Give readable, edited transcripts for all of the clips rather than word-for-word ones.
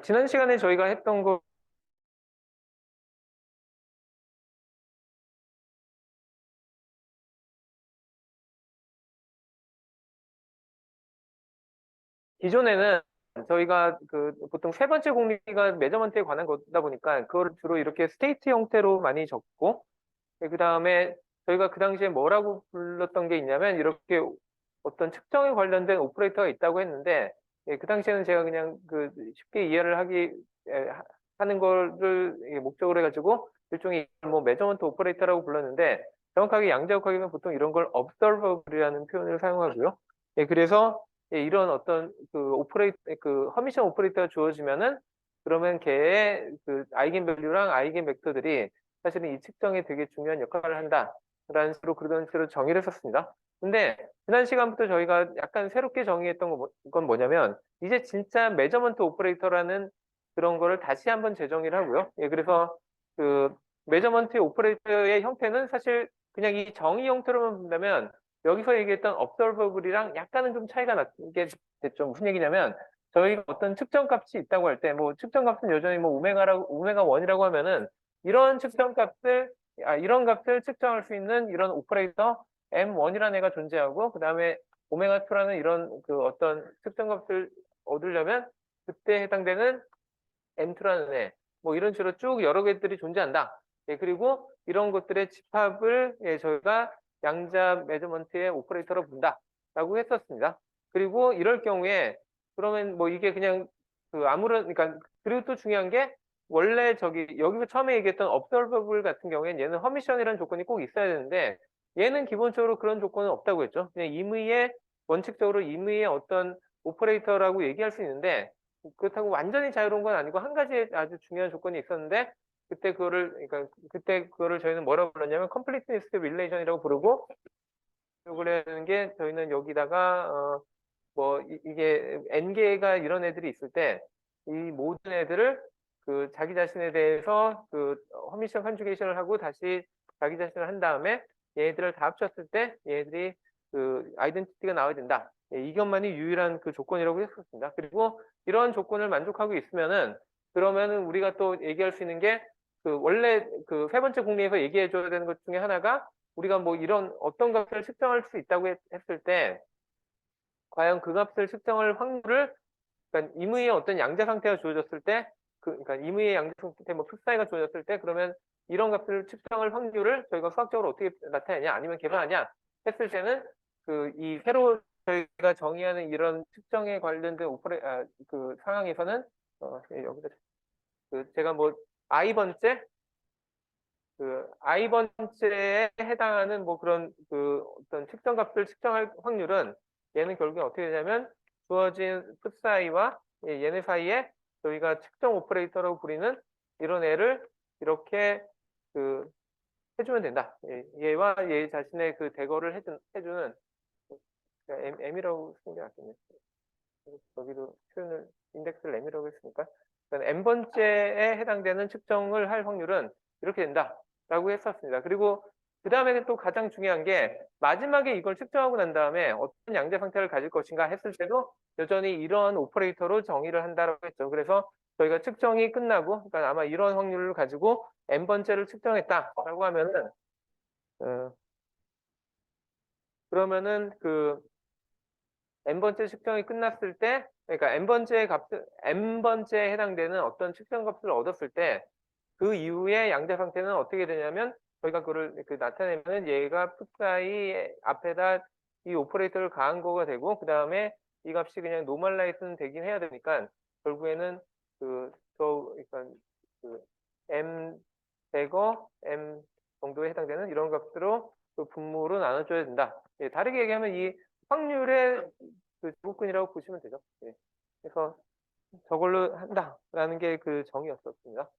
지난 시간에 저희가 했던 거, 기존에는 저희가 보통 세 번째 공리가 매저먼트에 관한 거다 보니까 그걸 주로 이렇게 스테이트 형태로 많이 적고, 그 다음에 저희가 그 당시에 뭐라고 불렀던 게 있냐면 이렇게 어떤 측정에 관련된 오퍼레이터가 있다고 했는데, 그 당시에는 제가 그냥 쉽게 이해를 하는 거를 목적으로 해가지고 일종의 뭐 매저먼트 오퍼레이터라고 불렀는데, 정확하게 양자역학에는 보통 이런 걸 observable이라는 표현을 사용하고요. 그래서 이런 어떤 허미션 오퍼레이터가 주어지면은, 그러면 걔의 아이겐밸류랑 아이겐 벡터들이 사실은 이 측정에 되게 중요한 역할을 한다라는 식으로 그런 식으로 정의를 했었습니다. 근데 지난 시간부터 저희가 약간 새롭게 정의했던 건 뭐냐면, 이제 진짜 매저먼트 오퍼레이터라는 그런 거를 다시 한번 재정의를 하고요. 그래서 그 매저먼트 오퍼레이터의 형태는 사실 그냥 이 정의 형태로만 본다면 여기서 얘기했던 observable이랑 약간은 좀 차이가 나게 됐죠. 무슨 얘기냐면, 저희가 어떤 측정 값이 있다고 할 때, 뭐 측정 값은 여전히 뭐 오메가 1이라고 하면은, 이런 측정 값을 이런 값을 측정할 수 있는 이런 오퍼레이터 M1이라는 애가 존재하고, 그 다음에 오메가 2라는 이런 어떤 측정 값을 얻으려면 그때 해당되는 M2라는 애, 뭐 이런 식으로 쭉 여러 개들이 존재한다. 그리고 이런 것들의 집합을 저희가 양자 매저먼트의 오퍼레이터로 본다라고 했었습니다. 그리고 이럴 경우에 그러면 뭐 이게 그냥 그러니까, 그리고 또 중요한 게, 원래 여기서 처음에 얘기했던 observable 같은 경우에는 얘는 허미션이라는 조건이 꼭 있어야 되는데, 얘는 기본적으로 그런 조건은 없다고 했죠. 그냥 원칙적으로 임의의 어떤 오퍼레이터라고 얘기할 수 있는데, 그렇다고 완전히 자유로운 건 아니고 한 가지 아주 중요한 조건이 있었는데, 그때 그거를 저희는 뭐라고 불렀냐면 completeness relation이라고 부르고, 그러는 게 저희는 여기다가 뭐 이게 n개가 이런 애들이 있을 때 이 모든 애들을 자기 자신에 대해서 허미션 컨주게이션을 하고 다시 자기 자신을 한 다음에 얘들을 다 합쳤을 때 얘들이 아이덴티티가 나와야 된다. 이것만이 유일한 조건이라고 했었습니다. 그리고 이런 조건을 만족하고 있으면은, 그러면은 우리가 또 얘기할 수 있는 게, 원래 세 번째 공리에서 얘기해 줘야 되는 것 중에 하나가, 우리가 뭐 이런 어떤 값을 측정할 수 있다고 했을 때, 과연 그 값을 측정할 확률을, 그러니까 임의의 어떤 양자 상태가 주어졌을 때, 그러니까 임의의 양자 상태, 뭐 풋사이가 주어졌을 때, 그러면 이런 값을 측정할 확률을 저희가 수학적으로 어떻게 나타내냐, 아니면 계산하냐 했을 때는, 이 새로 저희가 정의하는 이런 측정에 관련된 상황에서는, 여기다 제가 뭐 i번째 i번째에 해당하는 뭐 그런 어떤 측정 값을 측정할 확률은, 얘는 결국에 어떻게 되냐면, 주어진 풋사이와 얘네 사이에 저희가 측정 오퍼레이터라고 부리는 이런 애를 이렇게 해주면 된다. 얘와 얘 자신의 대거를 해주는, M이라고 쓰는 게 낫겠네. 여기도 표현을 인덱스를 M이라고 했으니까, N번째에 해당되는 측정을 할 확률은 이렇게 된다라고 했었습니다. 그리고 그 다음에 또 가장 중요한 게, 마지막에 이걸 측정하고 난 다음에 어떤 양자 상태를 가질 것인가 했을 때도 여전히 이러한 오퍼레이터로 정의를 한다라고 했죠. 그래서 저희가 측정이 끝나고, 그러니까 아마 이런 확률을 가지고 N번째를 측정했다라고 하면은, 어, 그러면은 n번째 측정이 끝났을 때, 그러니까 n번째에 해당되는 어떤 측정 값을 얻었을 때, 그 이후에 양자 상태는 어떻게 되냐면, 저희가 그걸 나타내면은 얘가 풋사이 앞에다 이 오퍼레이터를 가한 거가 되고, 그 다음에 이 값이 그냥 노멀라이즈는 되긴 해야 되니까, 결국에는 그러니까 m 제거 m 정도에 해당되는 이런 값으로 분모로 나눠줘야 된다. 다르게 얘기하면 이 확률의 제곱근이라고 보시면 되죠. 그래서 저걸로 한다라는 게 정의였었습니다.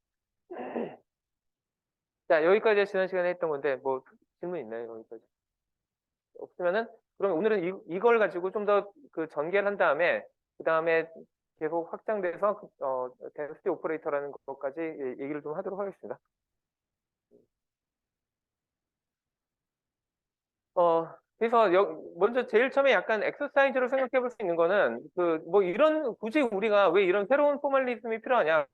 자, 여기까지 지난 시간에 했던 건데, 뭐 질문 있나요? 여기까지 없으면은, 그럼 오늘은 이걸 가지고 좀 더 전개를 한 다음에, 그 다음에 계속 확장돼서 데ን시티 오퍼레이터라는 것까지 얘기를 좀 하도록 하겠습니다. 그래서 먼저 제일 처음에 약간 엑서사이즈로 생각해 볼 수 있는 거는 그 뭐 이런 굳이 우리가 왜 이런 새로운 포멀리즘이 필요하냐?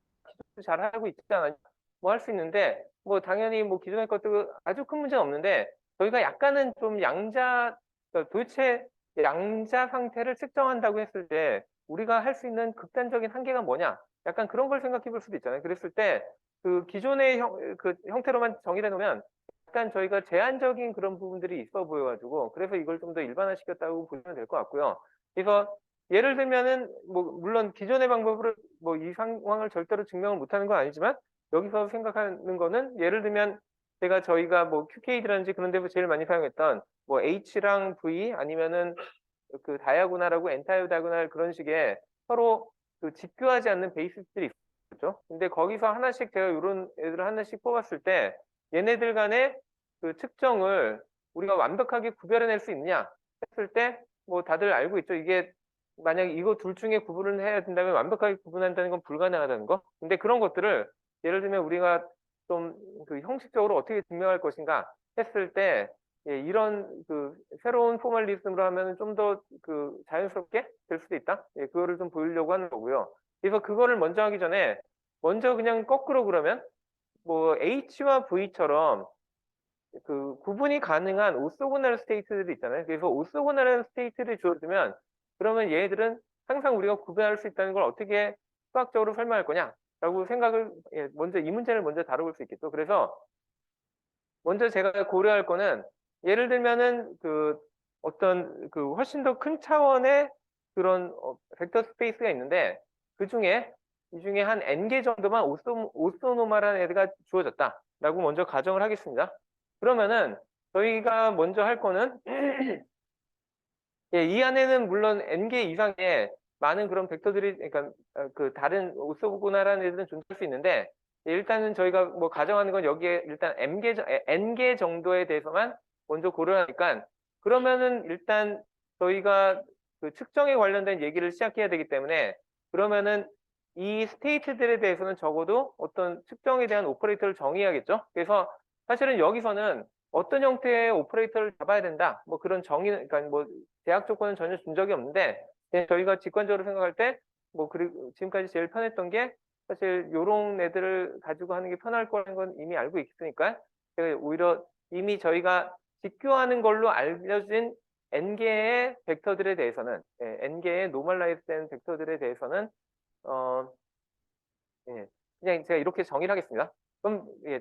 잘 하고 있잖아. 뭐 할 수 있는데 뭐 당연히 뭐 기존의 것도 아주 큰 문제는 없는데 저희가 약간은 좀 그러니까 도대체 양자 상태를 측정한다고 했을 때 우리가 할 수 있는 극단적인 한계가 뭐냐? 약간 그런 걸 생각해 볼 수도 있잖아요. 그랬을 때 그 기존의 그 형태로만 정의해 놓으면 약간 저희가 제한적인 그런 부분들이 있어 보여가지고 그래서 이걸 좀 더 일반화시켰다고 보시면 될 것 같고요. 그래서 예를 들면은 뭐 물론 기존의 방법으로 뭐 이 상황을 절대로 증명을 못하는 건 아니지만 여기서 생각하는 거는 예를 들면 저희가 뭐 QKD라든지 그런 데서 제일 많이 사용했던 뭐 H랑 V 아니면은 그 다이아고날하고 엔타이어 다이아고날 그런 식의 서로 그 집교하지 않는 베이스들이 있죠. 근데 거기서 하나씩 제가 이런 애들을 하나씩 뽑았을 때 얘네들 간의 그 측정을 우리가 완벽하게 구별해낼 수 있느냐 했을 때 뭐 다들 알고 있죠. 이게 만약 이거 둘 중에 구분을 해야 된다면 완벽하게 구분한다는 건 불가능하다는 거. 근데 그런 것들을 예를 들면 우리가 좀 그 형식적으로 어떻게 증명할 것인가 했을 때 예, 이런 그 새로운 포멀리즘으로 하면 좀 더 그 자연스럽게 될 수도 있다. 예, 그거를 좀 보이려고 하는 거고요. 그래서 그거를 먼저 하기 전에 먼저 그냥 거꾸로 그러면 뭐 H와 V처럼 그 구분이 가능한 오소고날 스테이트들이 있잖아요. 그래서 오소고날 스테이트를 주어주면 그러면 얘들은 항상 우리가 구별할 수 있다는 걸 어떻게 수학적으로 설명할 거냐라고 생각을 예, 먼저 이 문제를 먼저 다뤄볼 수 있겠죠. 그래서 먼저 제가 고려할 거는 예를 들면은 그 어떤 그 훨씬 더 큰 차원의 그런 벡터 스페이스가 있는데 그 중에 이 중에 한 n개 정도만 오소노말한 애가 주어졌다라고 먼저 가정을 하겠습니다. 그러면은 저희가 먼저 할 거는 예, 이 안에는 물론 n개 이상의 많은 그런 벡터들이 그러니까 그 다른 오소고나라는 애들은 존재할 수 있는데 일단은 저희가 뭐 가정하는 건 여기에 일단 n개 정도에 대해서만 먼저 고려하니까 그러면은 일단 저희가 그 측정에 관련된 얘기를 시작해야 되기 때문에 그러면은 이 스테이트들에 대해서는 적어도 어떤 측정에 대한 오퍼레이터를 정의해야겠죠. 그래서 사실은 여기서는 어떤 형태의 오퍼레이터를 잡아야 된다. 뭐 그런 그러니까 뭐 제약 조건은 전혀 준 적이 없는데 그냥 저희가 직관적으로 생각할 때 뭐 그리고 지금까지 제일 편했던 게 사실 요런 애들을 가지고 하는 게 편할 거라는 건 이미 알고 있으니까 제가 오히려 이미 저희가 직교하는 걸로 알려진 n개의 벡터들에 대해서는 예, n개의 노멀라이즈된 벡터들에 대해서는 어 예, 그냥 제가 이렇게 정의를 하겠습니다. 그럼 예,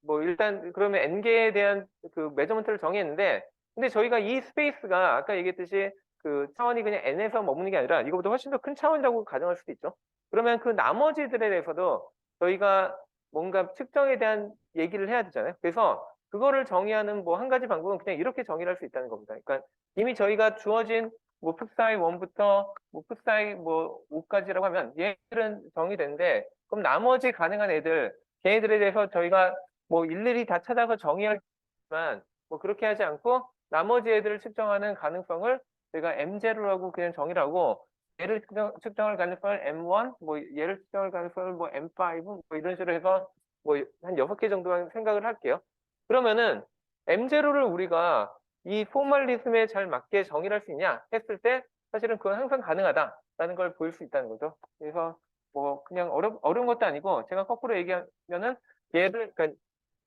뭐 일단 그러면 n개에 대한 그 메저먼트를 정했는데 근데 저희가 이 스페이스가 아까 얘기했듯이 그 차원이 그냥 n에서 머무는 게 아니라 이거보다 훨씬 더 큰 차원이라고 가정할 수도 있죠. 그러면 그 나머지들에 대해서도 저희가 뭔가 측정에 대한 얘기를 해야 되잖아요. 그래서 그거를 정의하는 뭐 한 가지 방법은 그냥 이렇게 정의를 할 수 있다는 겁니다. 그러니까 이미 저희가 주어진 뭐 풋사이 1부터 뭐 풋사이 뭐 5까지라고 하면 얘들은 정의되는데 그럼 나머지 가능한 애들 걔네들에 대해서 저희가 뭐 일일이 다 찾아서 정의하지만 뭐 그렇게 하지 않고 나머지 애들을 측정하는 가능성을 저희가 M0라고 그냥 정의를 하고 얘를 측정할 가능성을 M1 뭐 얘를 측정할 가능성을 뭐 M5 뭐 이런 식으로 해서 뭐 한 6개 정도만 생각을 할게요. 그러면은 M0를 우리가 이 포멀리즘에 잘 맞게 정의를 할 수 있냐 했을 때 사실은 그건 항상 가능하다라는 걸 보일 수 있다는 거죠. 그래서 뭐 그냥 어려운 것도 아니고 제가 거꾸로 얘기하면은 얘를 그러니까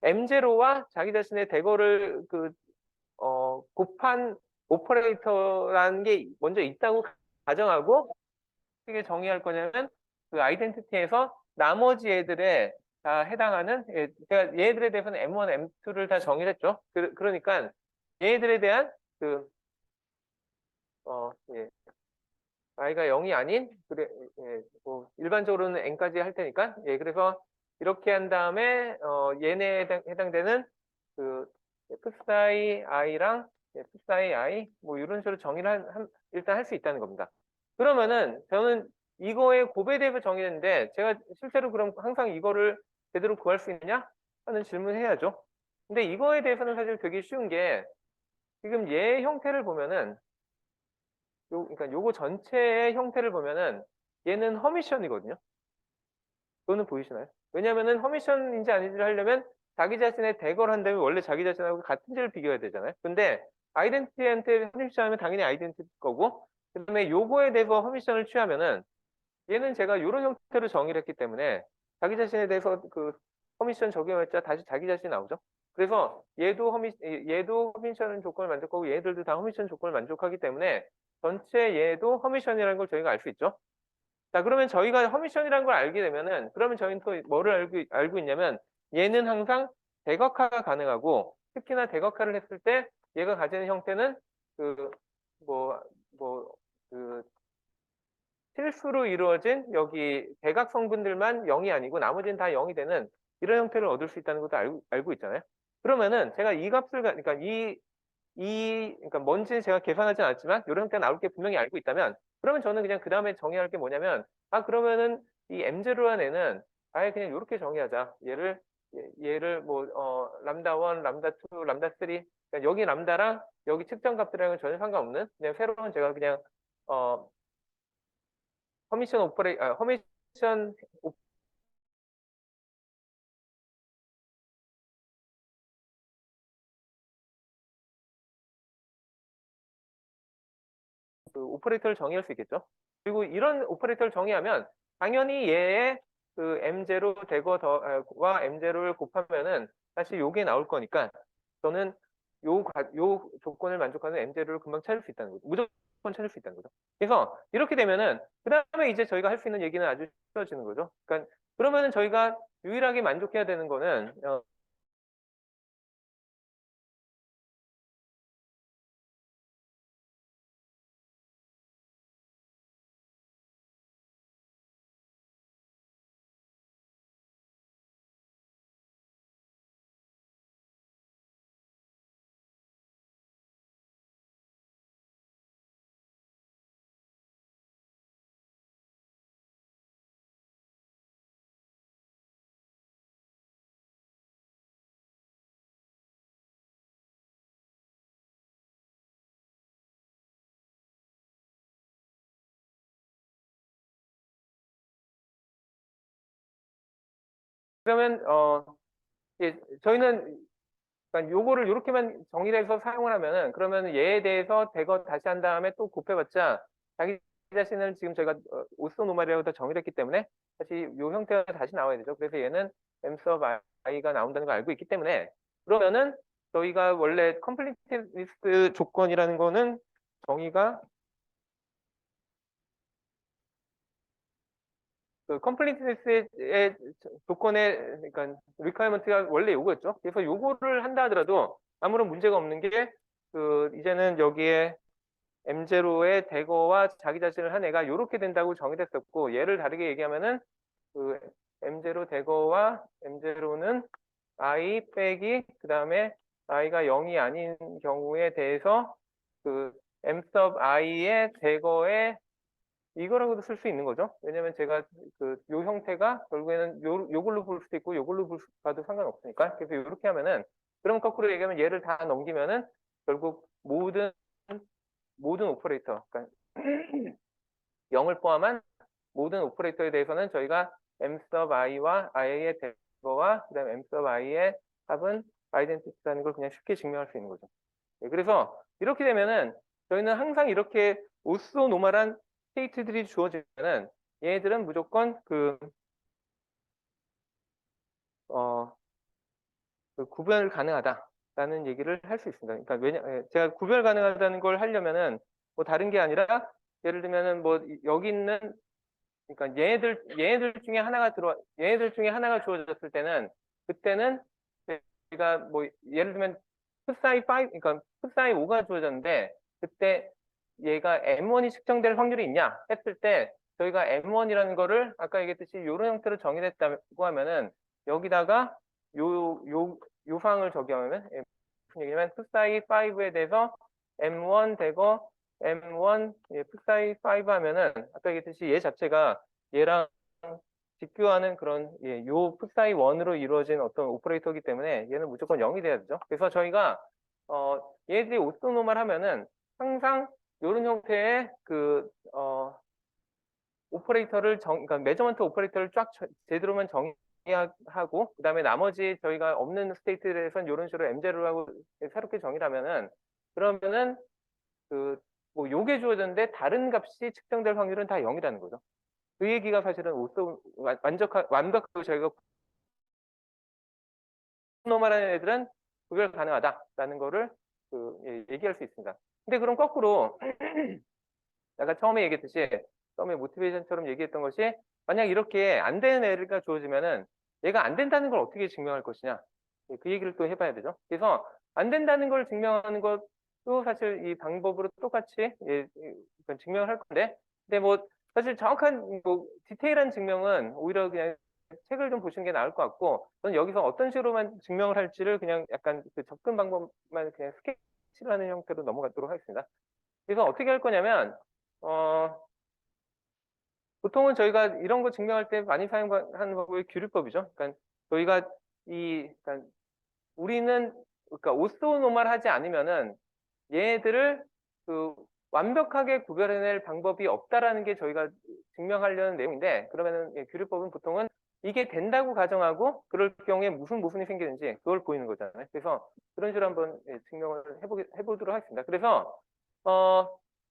M0와 자기 자신의 대거를 곱한 오퍼레이터라는 게 먼저 있다고 가정하고 어떻게 정의할 거냐면 그 아이덴티티에서 나머지 애들에 다 해당하는 제가 얘들에 대해서는 M1, M2를 다 정의를 했죠. 그러니까 얘들에 대한 예, i가 0이 아닌 그래 뭐 일반적으로는 n까지 할 테니까 예 그래서 이렇게 한 다음에 얘네에 해당되는 그 풋사이 i랑 풋사이 i 뭐 이런 식으로 정의를 일단 할 수 있다는 겁니다. 그러면은 저는 이거의 곱에 대해서 정의했는데 제가 실제로 그럼 항상 이거를 제대로 구할 수 있느냐 하는 질문을 해야죠. 근데 이거에 대해서는 사실 되게 쉬운 게 지금 얘 형태를 보면은 그러니까 요거 전체의 형태를 보면은 얘는 허미션이거든요. 그거는 보이시나요? 왜냐면은 허미션인지 아닌지를 하려면 자기 자신의 대거를 한다면 원래 자기 자신하고 같은지를 비교해야 되잖아요. 근데 아이덴티티한테 허미션하면 당연히 아이덴티티 거고, 그다음에 요거에 대해서 허미션을 취하면은 얘는 제가 이런 형태로 정의를 했기 때문에 자기 자신에 대해서 그 허미션 적용했자 다시 자기 자신이 나오죠. 그래서 얘도 허미션 조건을 만족하고 얘들도 다 허미션 조건을 만족하기 때문에 전체 얘도 허미션이라는 걸 저희가 알 수 있죠. 자, 그러면 저희가 허미션이라는 걸 알게 되면은 그러면 저희는 또 뭐를 알고 있냐면 얘는 항상 대각화가 가능하고 특히나 대각화를 했을 때 얘가 가지는 형태는 그 뭐 그 실수로 이루어진 여기 대각 성분들만 0이 아니고 나머지는 다 0이 되는 이런 형태를 얻을 수 있다는 것도 알고 있잖아요. 그러면은 제가 이 값을 그러니까 그러니까 뭔지 제가 계산하진 않았지만 이런 형태가 나올 게 분명히 알고 있다면 그러면 저는 그냥 그 다음에 정의할 게 뭐냐면 그러면은 이 M0라는 애는 아예 그냥 이렇게 정의하자. 얘를 뭐 람다 1, 람다 2, 람다 3 그러니까 여기 람다랑 여기 측정 값들이랑은 전혀 상관없는 그냥 새로운 제가 그냥 어 허미션 그 오퍼레이터를 정의할 수 있겠죠. 그리고 이런 오퍼레이터를 정의하면 당연히 얘의 그 M0 대거 더와 M0를 곱하면은 다시 요게 나올 거니까 저는 요 조건을 만족하는 M0를 금방 찾을 수 있다는 거죠. 무조건 찾을 수 있다는 거죠. 그래서 이렇게 되면은 그 다음에 이제 저희가 할 수 있는 얘기는 아주 쉬워지는 거죠. 그러니까 그러면은 저희가 유일하게 만족해야 되는 거는 그러면 예, 저희는 그러니까 요거를 이렇게만 정의를 해서 사용을 하면은 그러면 얘에 대해서 대거 다시 한 다음에 또 곱해봤자 자기 자신을 지금 저희가 오소노말이라고 다 정의를 했기 때문에 다시 요 형태가 다시 나와야 되죠. 그래서 얘는 m sub i가 나온다는 걸 알고 있기 때문에 그러면은 저희가 원래 컴플리트리스트 조건이라는 거는 정의가 그 컴플리트리스트의 조건의 그러니까 리퀘어먼트가 원래 요거였죠. 그래서 요거를 한다 하더라도 아무런 문제가 없는 게 그 이제는 여기에 M0의 대거와 자기 자신을 한 애가 이렇게 된다고 정의됐었고 얘를 다르게 얘기하면은 그 M0 대거와 M0는 I 빼기 그다음에 I가 0이 아닌 경우에 대해서 그 M sub I의 대거에 이거라고도 쓸 수 있는 거죠. 왜냐면 제가 그 요 형태가 결국에는 요걸로 볼 수도 있고 요걸로 봐도 상관없으니까. 그래서 이렇게 하면은 그럼 거꾸로 얘기하면 얘를 다 넘기면은 결국 모든 오퍼레이터, 그러니까 0을 포함한 모든 오퍼레이터에 대해서는 저희가 m sub i와 i의 대거와 그다음에 m sub i의 합은 아이덴티티라는 걸 그냥 쉽게 증명할 수 있는 거죠. 네, 그래서 이렇게 되면은 저희는 항상 이렇게 오소노멀한 스테이트들이 주어지면은 얘네들은 무조건 어, 그 구별 가능하다라는 얘기를 할 수 있습니다. 그러니까 제가 구별 가능하다는 걸 하려면은 뭐 다른 게 아니라 예를 들면은 뭐 여기 있는 그러니까 얘네들 중에 하나가 주어졌을 때는 그때는 제가 뭐 예를 들면 풋사이 5 그러니까 풋사이 5가 주어졌는데 그때 얘가 M1이 측정될 확률이 있냐 했을 때 저희가 M1이라는 거를 아까 얘기했듯이 이런 형태로 정의했다고 하면은 여기다가 요상을 적용하면 무슨 얘기냐면 풋사이 5에 대해서 M1 대거 M1 풋사이 5 하면은 아까 얘기했듯이 얘 자체가 얘랑 직교하는 그런 요 풋사이 1으로 이루어진 어떤 오퍼레이터이기 때문에 얘는 무조건 0이 돼야 되죠. 그래서 저희가 얘들이 오토노멀 하면은 항상 이런 형태의 오퍼레이터를 그러니까 매저먼트 오퍼레이터를 쫙 제대로만 정의하고 그다음에 나머지 저희가 없는 스테이트에 대해서는 이런 식으로 M0하고 새롭게 정의를 하면은 그러면은 뭐 요게 주어졌는데 다른 값이 측정될 확률은 다 0이라는 거죠. 그 얘기가 사실은 완벽하고 저희가 노멀한 애들은 구별 가능하다라는 거를 얘기할 수 있습니다. 근데 그럼 거꾸로 아까 처음에 얘기했듯이 처음에 모티베이션처럼 얘기했던 것이 만약 이렇게 안 되는 애가 주어지면은 얘가 안 된다는 걸 어떻게 증명할 것이냐 그 얘기를 또 해봐야 되죠. 그래서 안 된다는 걸 증명하는 것도 사실 이 방법으로 똑같이 증명을 할 건데 근데 뭐 사실 정확한 뭐 디테일한 증명은 오히려 그냥 책을 좀 보시는 게 나을 것 같고 저는 여기서 어떤 식으로만 증명을 할지를 그냥 약간 그 접근 방법만 그냥 스케치를 하는 형태로 넘어가도록 하겠습니다. 그래서 어떻게 할 거냐면 어, 보통은 저희가 이런 거 증명할 때 많이 사용하는 방법이 규율법이죠. 그러니까 저희가 그러니까 우리는 그러니까 오소노멀하지 않으면은 얘네들을 완벽하게 구별해낼 방법이 없다라는 게 저희가 증명하려는 내용인데 그러면은 규율법은 보통은 이게 된다고 가정하고 그럴 경우에 무슨 모순이 생기는지 그걸 보이는 거잖아요. 그래서 그런 식으로 한번 증명을 해보도록 하겠습니다. 그래서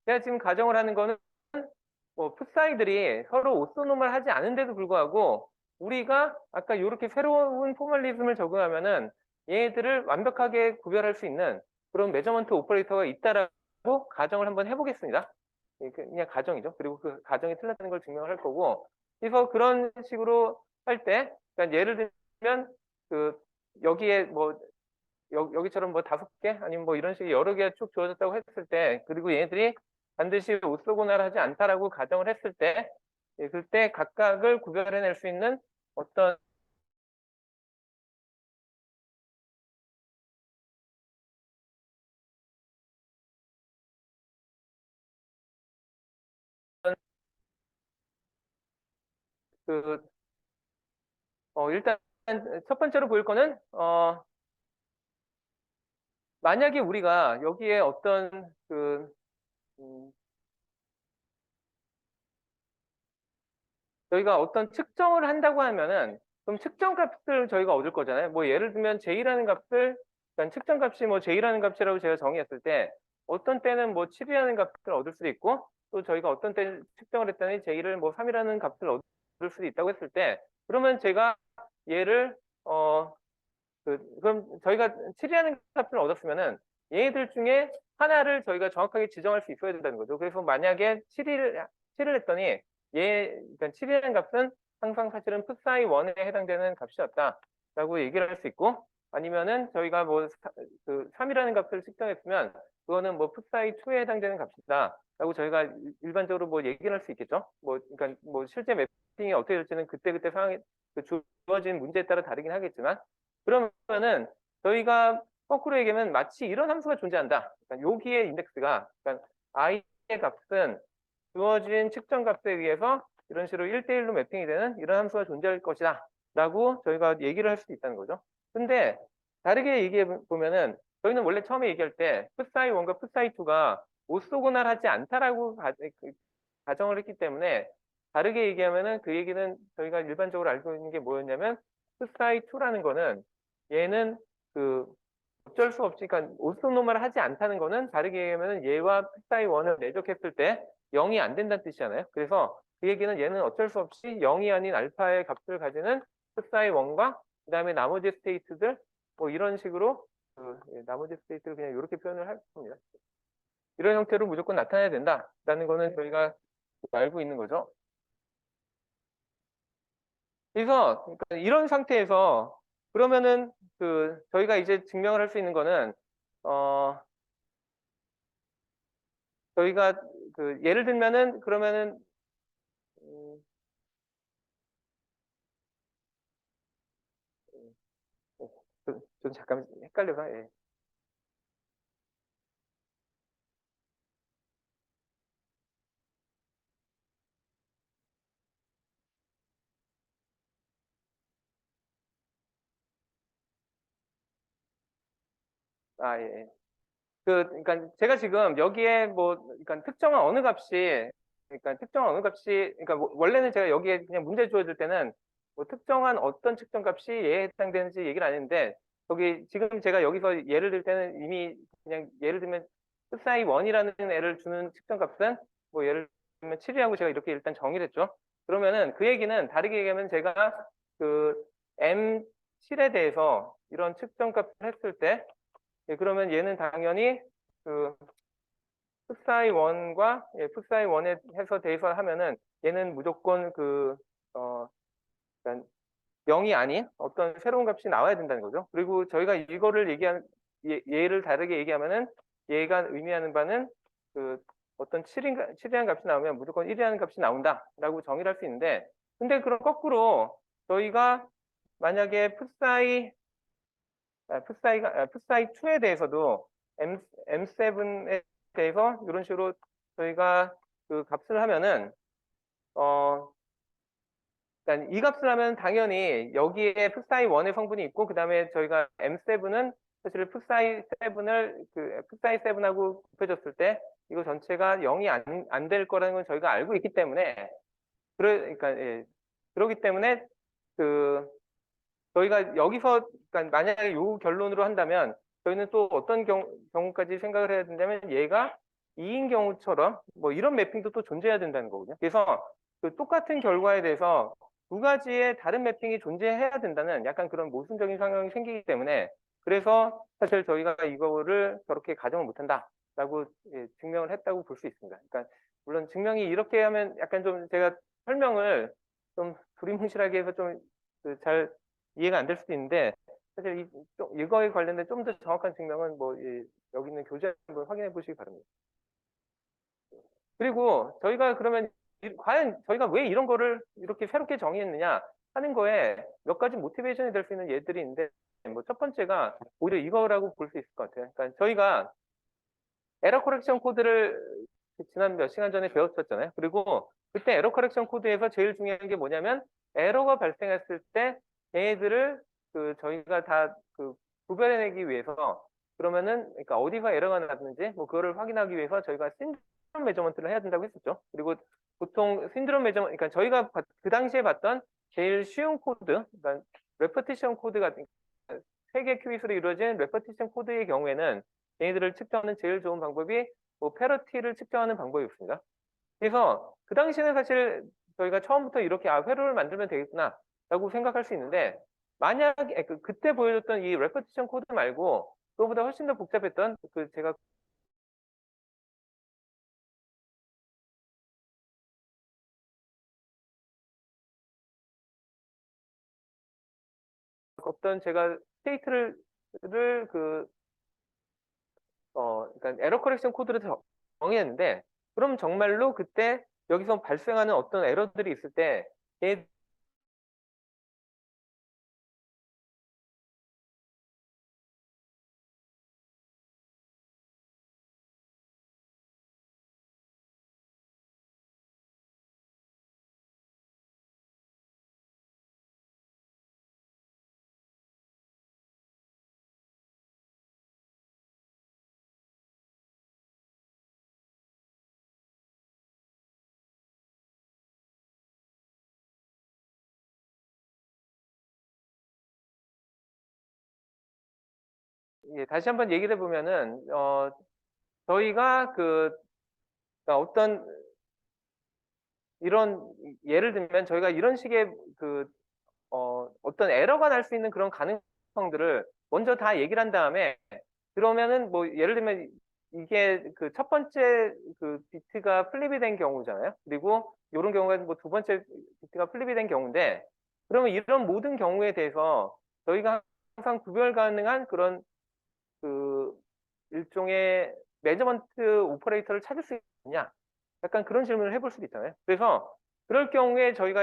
제가 지금 가정을 하는 거는 뭐 풋사이들이 서로 오소노멀 하지 않은데도 불구하고 우리가 아까 이렇게 새로운 포멀리즘을 적용하면은 얘네들을 완벽하게 구별할 수 있는 그런 메저먼트 오퍼레이터가 있다라고 가정을 한번 해보겠습니다. 그냥 가정이죠. 그리고 그 가정이 틀렸다는 걸 증명을 할 거고 그래서 그런 식으로 할 때 그러니까 예를 들면 여기에 뭐 여기처럼 뭐 5개 아니면 뭐 이런 식의 여러 개가 쭉 주어졌다고 했을 때 그리고 얘네들이 반드시 오소고날하지 않다라고 가정을 했을 때 그때 각각을 구별해낼 수 있는 어떤 그 일단 첫 번째로 보일 거는 만약에 우리가 여기에 어떤 음, 저희가 어떤 측정을 한다고 하면은 그럼 측정 값을 저희가 얻을 거잖아요. 뭐 예를 들면 J라는 값을 그러니까 측정 값이 뭐 J라는 값이라고 제가 정의했을 때 어떤 때는 뭐 7이라는 값을 얻을 수도 있고 또 저희가 어떤 때 측정을 했더니 J를 뭐 3이라는 값을 얻을 수도 있다고 했을 때 그러면 제가 얘를 그럼 저희가 7이라는 값을 얻었으면은 얘네들 중에 하나를 저희가 정확하게 지정할 수 있어야 된다는 거죠. 그래서 만약에 7을 했더니 그러니까 7이라는 값은 항상 사실은 풋사이 1에 해당되는 값이었다라고 얘기를 할 수 있고 아니면은 저희가 뭐 3이라는 값을 측정했으면 그거는 뭐 풋사이 2에 해당되는 값이다라고 저희가 일반적으로 뭐 얘기를 할 수 있겠죠. 뭐 그러니까 뭐 실제 매핑이 어떻게 될지는 그때그때 상황에 주어진 문제에 따라 다르긴 하겠지만 그러면은 저희가 거꾸로 얘기하면 마치 이런 함수가 존재한다. 그러니까 여기에 인덱스가 그러니까 i의 값은 주어진 측정 값에 의해서 이런 식으로 1대1로 매핑이 되는 이런 함수가 존재할 것이다. 라고 저희가 얘기를 할 수도 있다는 거죠. 근데 다르게 얘기해 보면은 저희는 원래 처음에 얘기할 때 풋사이 1과 풋사이 2가 오소고날하지 않다라고 가정을 했기 때문에 다르게 얘기하면은 그 얘기는 저희가 일반적으로 알고 있는 게 뭐였냐면 풋사이 2라는 거는 얘는 어쩔 수 없이 그러니까 오소노멀 하지 않다는 거는 다르게 얘기하면은 얘와 풋사이 1을 내적했을 때 0이 안 된다는 뜻이잖아요. 그래서 그 얘기는 얘는 어쩔 수 없이 0이 아닌 알파의 값을 가지는 풋사이 1과 그다음에 나머지 스테이트들 뭐 이런 식으로 나머지 스테이트를 그냥 이렇게 표현을 할 겁니다. 이런 형태로 무조건 나타나야 된다라는 거는 저희가 알고 있는 거죠. 그래서 그러니까 이런 상태에서 그러면은 저희가 이제 증명을 할 수 있는 거는 어 저희가 예를 들면은 그러면은 음, 좀 잠깐 헷갈려서 예. 아 예. 그러니까 제가 지금 여기에 뭐 그러니까 특정한 어느 값이 그러니까 특정한 어느 값이 그러니까 원래는 제가 여기에 그냥 문제 주어질 때는 뭐 특정한 어떤 측정 값이 얘에 해당되는지 얘기를 안 했는데 저기 지금 제가 여기서 예를 들 때는 이미 그냥 예를 들면 풋사이 1이라는 애를 주는 측정값은 뭐 예를 들면 7이라고 제가 이렇게 일단 정의를 했죠. 그러면은 그 얘기는 다르게 얘기하면 제가 그 M7에 대해서 이런 측정값을 했을 때 그러면 얘는 당연히 그 풋사이 1과 풋사이 1에 해서 대입을 하면은 얘는 무조건 그러니까 0이 아닌 어떤 새로운 값이 나와야 된다는 거죠. 그리고 저희가 이거를 얘를 다르게 얘기하면은 얘가 의미하는 바는 그 어떤 7이라는 값이 나오면 무조건 1이라는 값이 나온다라고 정의를 할 수 있는데, 근데 그럼 거꾸로 저희가 만약에 풋사이 2에 대해서도 M7에 대해서 이런 식으로 저희가 그 값을 하면은 그러니까 이 값을 하면 당연히 여기에 풋사이 1의 성분이 있고 그다음에 저희가 M7은 사실 풋사이 7하고 곱해졌을 때 이거 전체가 0이 안 될 거라는 건 저희가 알고 있기 때문에 그러니까 그렇기 때문에 그 저희가 여기서 그러니까 만약에 요 결론으로 한다면 저희는 또 어떤 경우까지 생각을 해야 된다면 얘가 2인 경우처럼 뭐 이런 매핑도 또 존재해야 된다는 거거든요. 그래서 그 똑같은 결과에 대해서 두 가지의 다른 매핑이 존재해야 된다는 약간 그런 모순적인 상황이 생기기 때문에 그래서 사실 저희가 이거를 저렇게 가정을 못한다라고 증명을 했다고 볼 수 있습니다. 그러니까 물론 증명이 이렇게 하면 약간 좀 제가 설명을 좀 두리뭉실하게 해서 좀잘 이해가 안 될 수도 있는데 사실 이거에 관련된 좀 더 정확한 증명은 뭐 여기 있는 교재 한번 확인해 보시기 바랍니다. 그리고 저희가 그러면 과연 저희가 왜 이런 거를 이렇게 새롭게 정의했느냐 하는 거에 몇 가지 모티베이션이 될 수 있는 예들이 있는데 뭐 첫 번째가 오히려 이거라고 볼 수 있을 것 같아요. 그러니까 저희가 에러 커렉션 코드를 지난 몇 시간 전에 배웠었잖아요. 그리고 그때 에러 커렉션 코드에서 제일 중요한 게 뭐냐면 에러가 발생했을 때 얘네들을 저희가 다 구별해내기 위해서 그러면은 그러니까 어디가 에러가 났는지 뭐 그거를 확인하기 위해서 저희가 신드롬 매저먼트를 해야 된다고 했었죠. 그리고 보통 신드롬 매저먼트 그러니까 저희가 그 당시에 봤던 제일 쉬운 코드, 그러니까 레퍼티션 코드 같은 세 개 큐빗으로 이루어진 레퍼티션 코드의 경우에는 얘네들을 측정하는 제일 좋은 방법이 뭐 페러티를 측정하는 방법이었습니다. 그래서 그 당시에는 사실 저희가 처음부터 이렇게 회로를 만들면 되겠구나 라고 생각할 수 있는데 만약에 그때 보여줬던 이 레퍼티션 코드 말고 그거보다 훨씬 더 복잡했던 제가 어떤 제가 스테이트를 그러니까 에러 커렉션 코드를 정의했는데 그럼 정말로 그때 여기서 발생하는 어떤 에러들이 있을 때 다시 한번 얘기를 해보면은 저희가 그러니까 어떤 이런 예를 들면 저희가 이런 식의 어떤 에러가 날 수 있는 그런 가능성들을 먼저 다 얘기를 한 다음에 그러면은 뭐 예를 들면 이게 첫 번째 비트가 플립이 된 경우잖아요. 그리고 이런 경우가 뭐 두 번째 비트가 플립이 된 경우인데 그러면 이런 모든 경우에 대해서 저희가 항상 구별 가능한 그런 일종의 매저먼트 오퍼레이터를 찾을 수 있냐? 약간 그런 질문을 해볼 수도 있잖아요. 그래서 그럴 경우에 저희가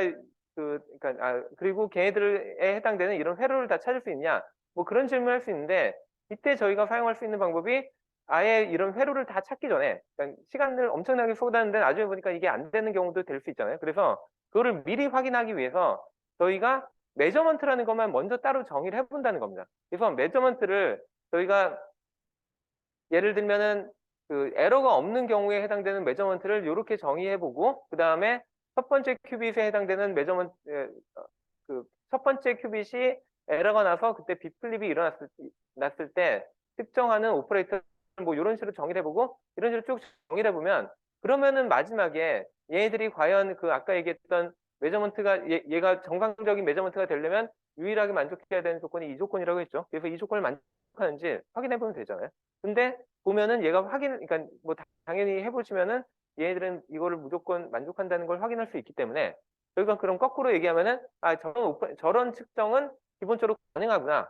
그러니까 그리고 걔네들에 해당되는 이런 회로를 다 찾을 수 있냐? 뭐 그런 질문을 할 수 있는데 이때 저희가 사용할 수 있는 방법이 아예 이런 회로를 다 찾기 전에 그러니까 시간을 엄청나게 쏟았는데 나중에 보니까 이게 안 되는 경우도 될 수 있잖아요. 그래서 그거를 미리 확인하기 위해서 저희가 매저먼트라는 것만 먼저 따로 정의를 해본다는 겁니다. 그래서 매저먼트를 저희가 예를 들면은 에러가 없는 경우에 해당되는 매저먼트를 이렇게 정의해보고 그 다음에 첫 번째 큐빗에 해당되는 매저먼트 첫 번째 큐빗이 에러가 나서 그때 빅플립이 났을 때 특정하는 오퍼레이터 뭐 이런 식으로 정의를 해보고 이런 식으로 쭉 정의를 해보면 그러면은 마지막에 얘네들이 과연 그 아까 얘기했던 메저먼트가 얘가 정상적인 메저먼트가 되려면 유일하게 만족해야 되는 조건이 이 조건이라고 했죠. 그래서 이 조건을 만족하는지 확인해 보면 되잖아요. 근데 보면은 얘가 그러니까 뭐 당연히 해보시면은 얘네들은 이거를 무조건 만족한다는 걸 확인할 수 있기 때문에 저희가 그럼 거꾸로 얘기하면은 저런 측정은 기본적으로 가능하구나.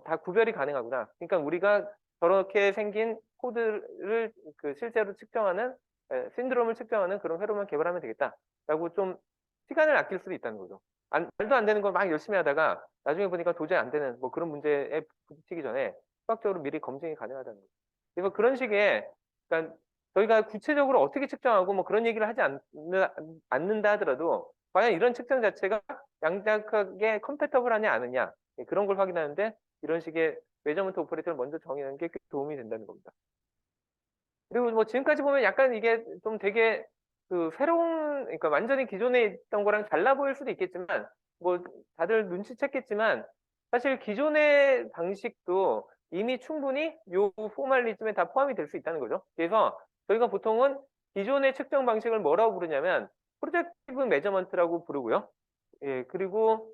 다 구별이 가능하구나. 그러니까 우리가 저렇게 생긴 코드를 그 실제로 측정하는 신드롬을 측정하는 그런 회로만 개발하면 되겠다라고 좀 시간을 아낄 수도 있다는 거죠. 말도 안 되는 걸 막 열심히 하다가 나중에 보니까 도저히 안 되는 뭐 그런 문제에 부딪히기 전에 수학적으로 미리 검증이 가능하다는 거죠. 그래서 그런 식의 그러니까 저희가 구체적으로 어떻게 측정하고 뭐 그런 얘기를 하지 않는다 하더라도 과연 이런 측정 자체가 양자역학에 컴패터블하냐 아느냐 그런 걸 확인하는데 이런 식의 메저먼트 오퍼레이터를 먼저 정의하는 게 꽤 도움이 된다는 겁니다. 그리고 뭐 지금까지 보면 약간 이게 좀 되게 그 새로운, 그러니까 완전히 기존에 있던 거랑 달라 보일 수도 있겠지만, 뭐 다들 눈치챘겠지만, 사실 기존의 방식도 이미 충분히 요 포멀리즘에 다 포함이 될 수 있다는 거죠. 그래서 저희가 보통은 기존의 측정 방식을 뭐라고 부르냐면, 프로젝티브 메저먼트라고 부르고요. 예, 그리고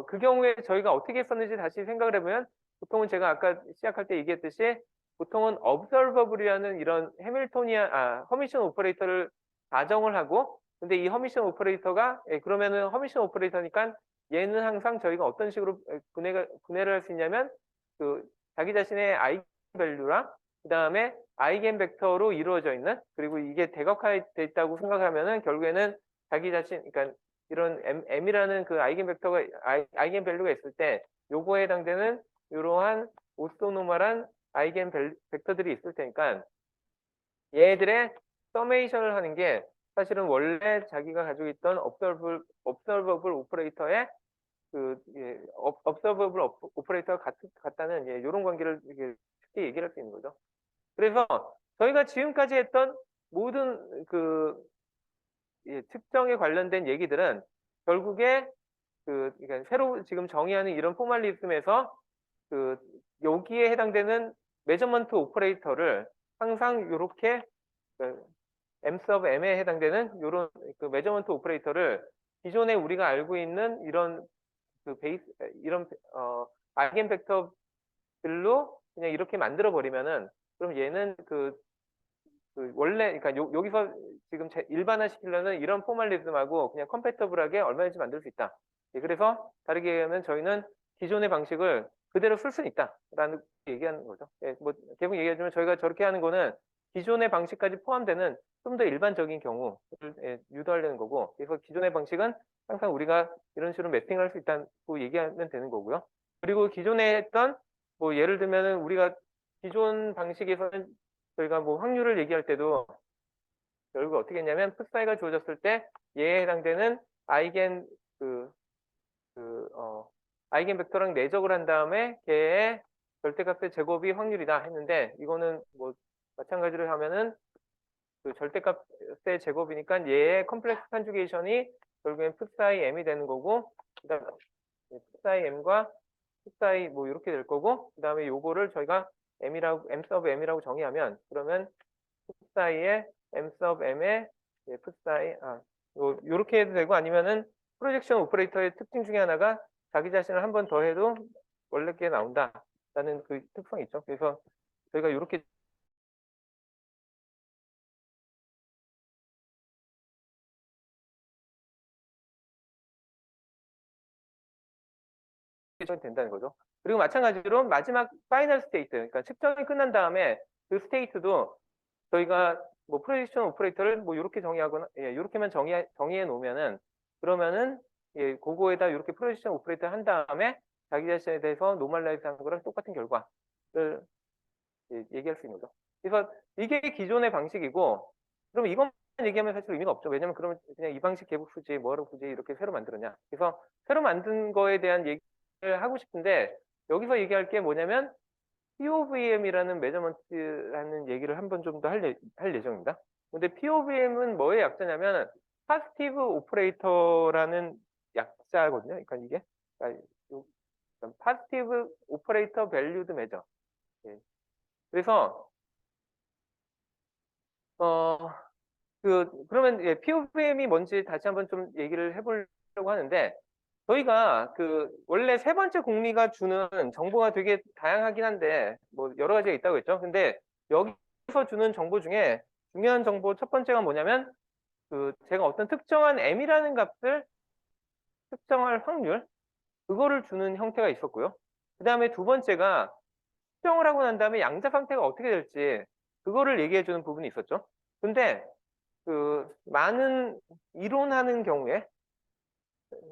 그 경우에 저희가 어떻게 했었는지 다시 생각을 해보면 보통은 제가 아까 시작할 때 얘기했듯이 보통은 observable이라는 이런 허미션 오퍼레이터를 가정을 하고 근데 이 허미션 오퍼레이터가 그러면은 허미션 오퍼레이터니까 얘는 항상 저희가 어떤 식으로 분해를 할 수 있냐면 그 자기 자신의 아이겐 밸류랑 그 다음에 아이겐 벡터로 이루어져 있는 그리고 이게 대각화되어 있다고 생각하면은 결국에는 자기 자신 그러니까 이런 M이라는 그 아이겐 벡터가, 아이겐 밸류가 있을 때 요거에 해당되는 이러한 오소노멀한 아이겐 벡터들이 있을 테니까 얘들의 서메이션을 하는 게 사실은 원래 자기가 가지고 있던 observable 오퍼레이터의 observable 오퍼레이터가 같다는 이런 관계를 쉽게 얘기를 할 수 있는 거죠. 그래서 저희가 지금까지 했던 모든 특정에 관련된 얘기들은 결국에 그러니까 새로 지금 정의하는 이런 포멀리즘에서 여기에 해당되는 메저먼트 오퍼레이터를 항상 이렇게 M sub M에 해당되는 이런 메저먼트 오퍼레이터를 기존에 우리가 알고 있는 이런 이런 아이겐 벡터들로 그냥 이렇게 만들어 버리면은 그럼 얘는 원래 그러니까 여기서 지금 일반화 시키려는 이런 포멀리즘하고 그냥 컴패터블하게 얼마든지 만들 수 있다. 예, 그래서 다르게 얘기하면 저희는 기존의 방식을 그대로 쓸 수는 있다라는 얘기하는 거죠. 예, 뭐 개봉 얘기하자면 저희가 저렇게 하는 거는 기존의 방식까지 포함되는 좀 더 일반적인 경우를 유도하려는 거고, 그래서 기존의 방식은 항상 우리가 이런 식으로 매핑할 수 있다고 얘기하면 되는 거고요. 그리고 기존에 했던 뭐 예를 들면은 우리가 기존 방식에서는 저희가 뭐 확률을 얘기할 때도 결국 어떻게 했냐면 풋사이가 주어졌을 때 얘에 해당되는 아이겐 아이겐 벡터랑 내적을 한 다음에 걔의 절대값의 제곱이 확률이다 했는데 이거는 뭐 마찬가지로 하면은 절대값의 제곱이니까 얘의 컴플렉스 컨주게이션이 결국엔 풋사이 m이 되는 거고 그다음에 풋사이 m과 풋사이 뭐 이렇게 될 거고 그다음에 요거를 저희가 m sub m이라고 정의하면 그러면 풋사이에 m sub m의 풋사이 요렇게 해도 되고 아니면은 프로젝션 오퍼레이터의 특징 중에 하나가 자기 자신을 한 번 더 해도 원래게 나온다라는 그 특성이 있죠. 그래서 저희가 이렇게 된다는 거죠. 그리고 마찬가지로 마지막 파이널 스테이트, 그러니까 측정이 끝난 다음에 그 스테이트도 저희가 뭐 프로젝션 오퍼레이터를 뭐 이렇게 정의하거나 이렇게만 정의해 놓으면은 그러면은 그거에다 이렇게 프로젝션 오퍼레이터 한 다음에 자기 자신에 대해서 노멀라이즈 한 거랑 똑같은 결과를 얘기할 수 있는 거죠. 그래서 이게 기존의 방식이고 그럼 이것만 얘기하면 사실 의미가 없죠. 왜냐면 그러면 그냥 이 방식 개복 수지 뭐하러 굳이 이렇게 새로 만들었냐. 그래서 새로 만든 거에 대한 얘기를 하고 싶은데 여기서 얘기할 게 뭐냐면 POVM이라는 메저먼트라는 얘기를 한번 좀 더 할 예정입니다. 근데 POVM은 뭐의 약자냐면 파스티브 오퍼레이터라는 약자거든요. 그러니까 이게 그러니까 positive operator valued measure. 예. 그래서 그러면 예, POVM이 뭔지 다시 한번 좀 얘기를 해보려고 하는데, 저희가 원래 세 번째 공리가 주는 정보가 되게 다양하긴 한데, 뭐 여러 가지가 있다고 했죠. 근데 여기서 주는 정보 중에 중요한 정보 첫 번째가 뭐냐면, 제가 어떤 특정한 m이라는 값을 특정할 확률, 그거를 주는 형태가 있었고요. 그 다음에 두 번째가 특정을 하고 난 다음에 양자 상태가 어떻게 될지, 그거를 얘기해 주는 부분이 있었죠. 근데 많은 이론하는 경우에,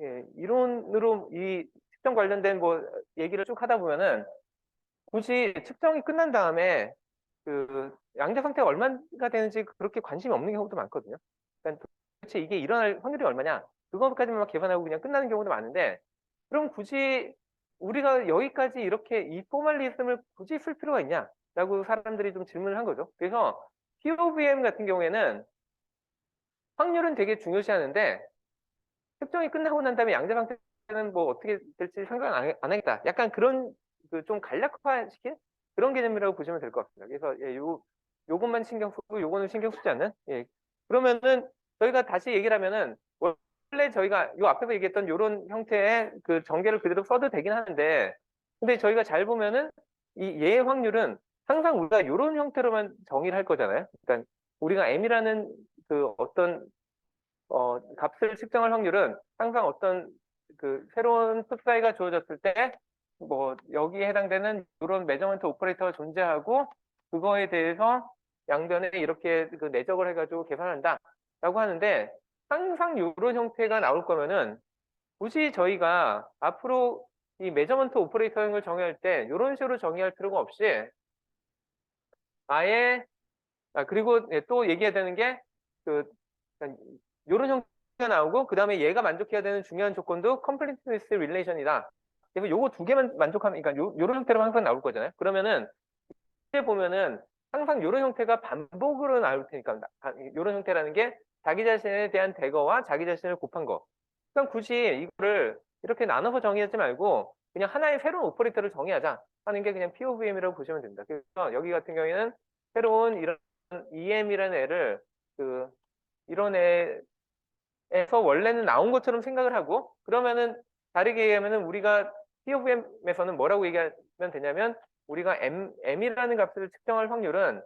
예, 이론으로 이 측정 관련된 뭐 얘기를 쭉 하다 보면은 굳이 측정이 끝난 다음에 양자 상태가 얼마가 되는지 그렇게 관심이 없는 경우도 많거든요. 그러니까 도대체 이게 일어날 확률이 얼마냐? 그것까지만 막 계산하고 그냥 끝나는 경우도 많은데, 그럼 굳이 우리가 여기까지 이렇게 이 포멀리즘을 굳이 쓸 필요가 있냐? 라고 사람들이 좀 질문을 한 거죠. 그래서 POVM 같은 경우에는 확률은 되게 중요시하는데, 특정이 끝나고 난 다음에 양자 상태는 뭐 어떻게 될지 생각 안 하겠다. 약간 그런 좀 간략화시킨 그런 개념이라고 보시면 될 것 같습니다. 그래서 예, 요것만 신경 쓰고 요거는 신경 쓰지 않는. 예. 그러면은 저희가 다시 얘기를 하면은 원래 저희가 요 앞에서 얘기했던 요런 형태의 전개를 그대로 써도 되긴 하는데, 근데 저희가 잘 보면은 이 예의 확률은 항상 우리가 요런 형태로만 정의를 할 거잖아요. 그러니까 우리가 m이라는 어떤 값을 측정할 확률은 항상 어떤 새로운 풋사이가 주어졌을 때, 뭐, 여기에 해당되는 이런 매저먼트 오퍼레이터가 존재하고, 그거에 대해서 양변에 이렇게 내적을 해가지고 계산한다. 라고 하는데, 항상 이런 형태가 나올 거면은, 굳이 저희가 앞으로 이 매저먼트 오퍼레이터형을 정의할 때, 이런 식으로 정의할 필요가 없이, 아예, 그리고 예, 또 얘기해야 되는 게, 이런 형태가 나오고, 그 다음에 얘가 만족해야 되는 중요한 조건도 completeness relation이다. 그래서 요거 두 개만 만족하면, 그러니까 요런 형태로 항상 나올 거잖아요. 그러면은, 이제 보면은 항상 요런 형태가 반복으로 나올 테니까, 요런 형태라는 게 자기 자신에 대한 대거와 자기 자신을 곱한 거. 그럼 굳이 이거를 이렇게 나눠서 정의하지 말고, 그냥 하나의 새로운 오퍼레이터를 정의하자 하는 게 그냥 POVM이라고 보시면 됩니다. 그래서 여기 같은 경우에는 새로운 이런 EM이라는 애를 이런 애에서 원래는 나온 것처럼 생각을 하고, 그러면은 다르게 얘기하면은 우리가 POVM에서는 뭐라고 얘기하면 되냐면, 우리가 M이라는 값을 측정할 확률은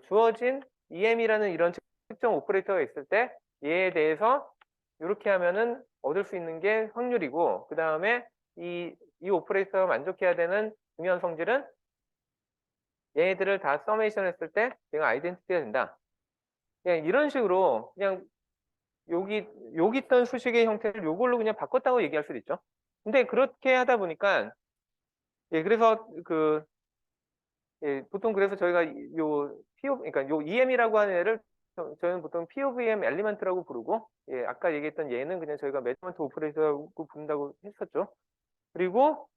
주어진 EM이라는 이런 특정 오퍼레이터가 있을 때 얘에 대해서 이렇게 하면은 얻을 수 있는 게 확률이고, 그 다음에 이 오퍼레이터가 만족해야 되는 중요한 성질은 얘네들을 다 서메이션 했을 때 얘가 아이덴티티가 된다. 그냥 이런 식으로 그냥 여기 있던 수식의 형태를 요걸로 그냥 바꿨다고 얘기할 수도 있죠. 근데 그렇게 하다 보니까 예, 그래서 예, 보통 그래서 저희가 그러니까 요 EM이라고 하는 애를 저희는 보통 POVM 엘리먼트라고 부르고, 예, 아까 얘기했던 얘는 그냥 저희가 매저먼트 오퍼레이터라고 부른다고 했었죠. 그리고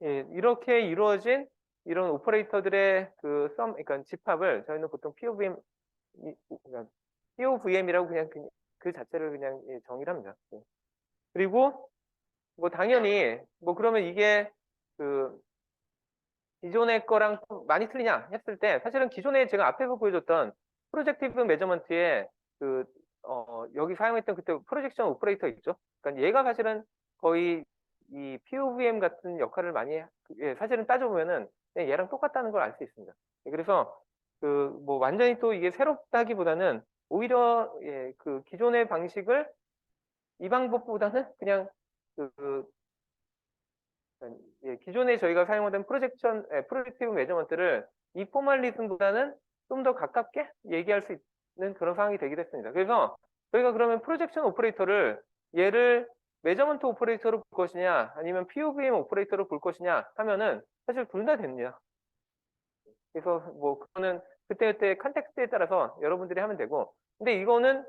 예, 이렇게 이루어진 이런 오퍼레이터들의 그러니까 집합을 저희는 보통 그러니까 POVM이라고 그냥 그 자체를 그냥 예, 정의를 합니다. 예. 그리고 뭐 당연히 뭐 그러면 이게 그 기존의 거랑 좀 많이 틀리냐 했을 때, 사실은 기존에 제가 앞에서 보여줬던 프로젝티브 매저먼트에 여기 사용했던 그때 프로젝션 오퍼레이터 있죠. 그러니까 얘가 사실은 거의 이 POVM 같은 역할을 많이 예, 사실은 따져보면은 그냥 얘랑 똑같다는 걸 알 수 있습니다. 예, 그래서 뭐 완전히 또 이게 새롭다기보다는 오히려 예, 기존의 방식을 이 방법보다는 그냥 예, 기존에 저희가 사용하던 프로젝티브 매저먼트를 이 포멀리즘보다는 좀 더 가깝게 얘기할 수 있는 그런 상황이 되기도 했습니다. 그래서 저희가 그러면 프로젝션 오퍼레이터를 얘를 매저먼트 오퍼레이터로 볼 것이냐 아니면 POVM 오퍼레이터로 볼 것이냐 하면은 사실 둘 다 됩니다. 그래서 뭐 그거는 그때그때 컨텍스트에 따라서 여러분들이 하면 되고, 근데 이거는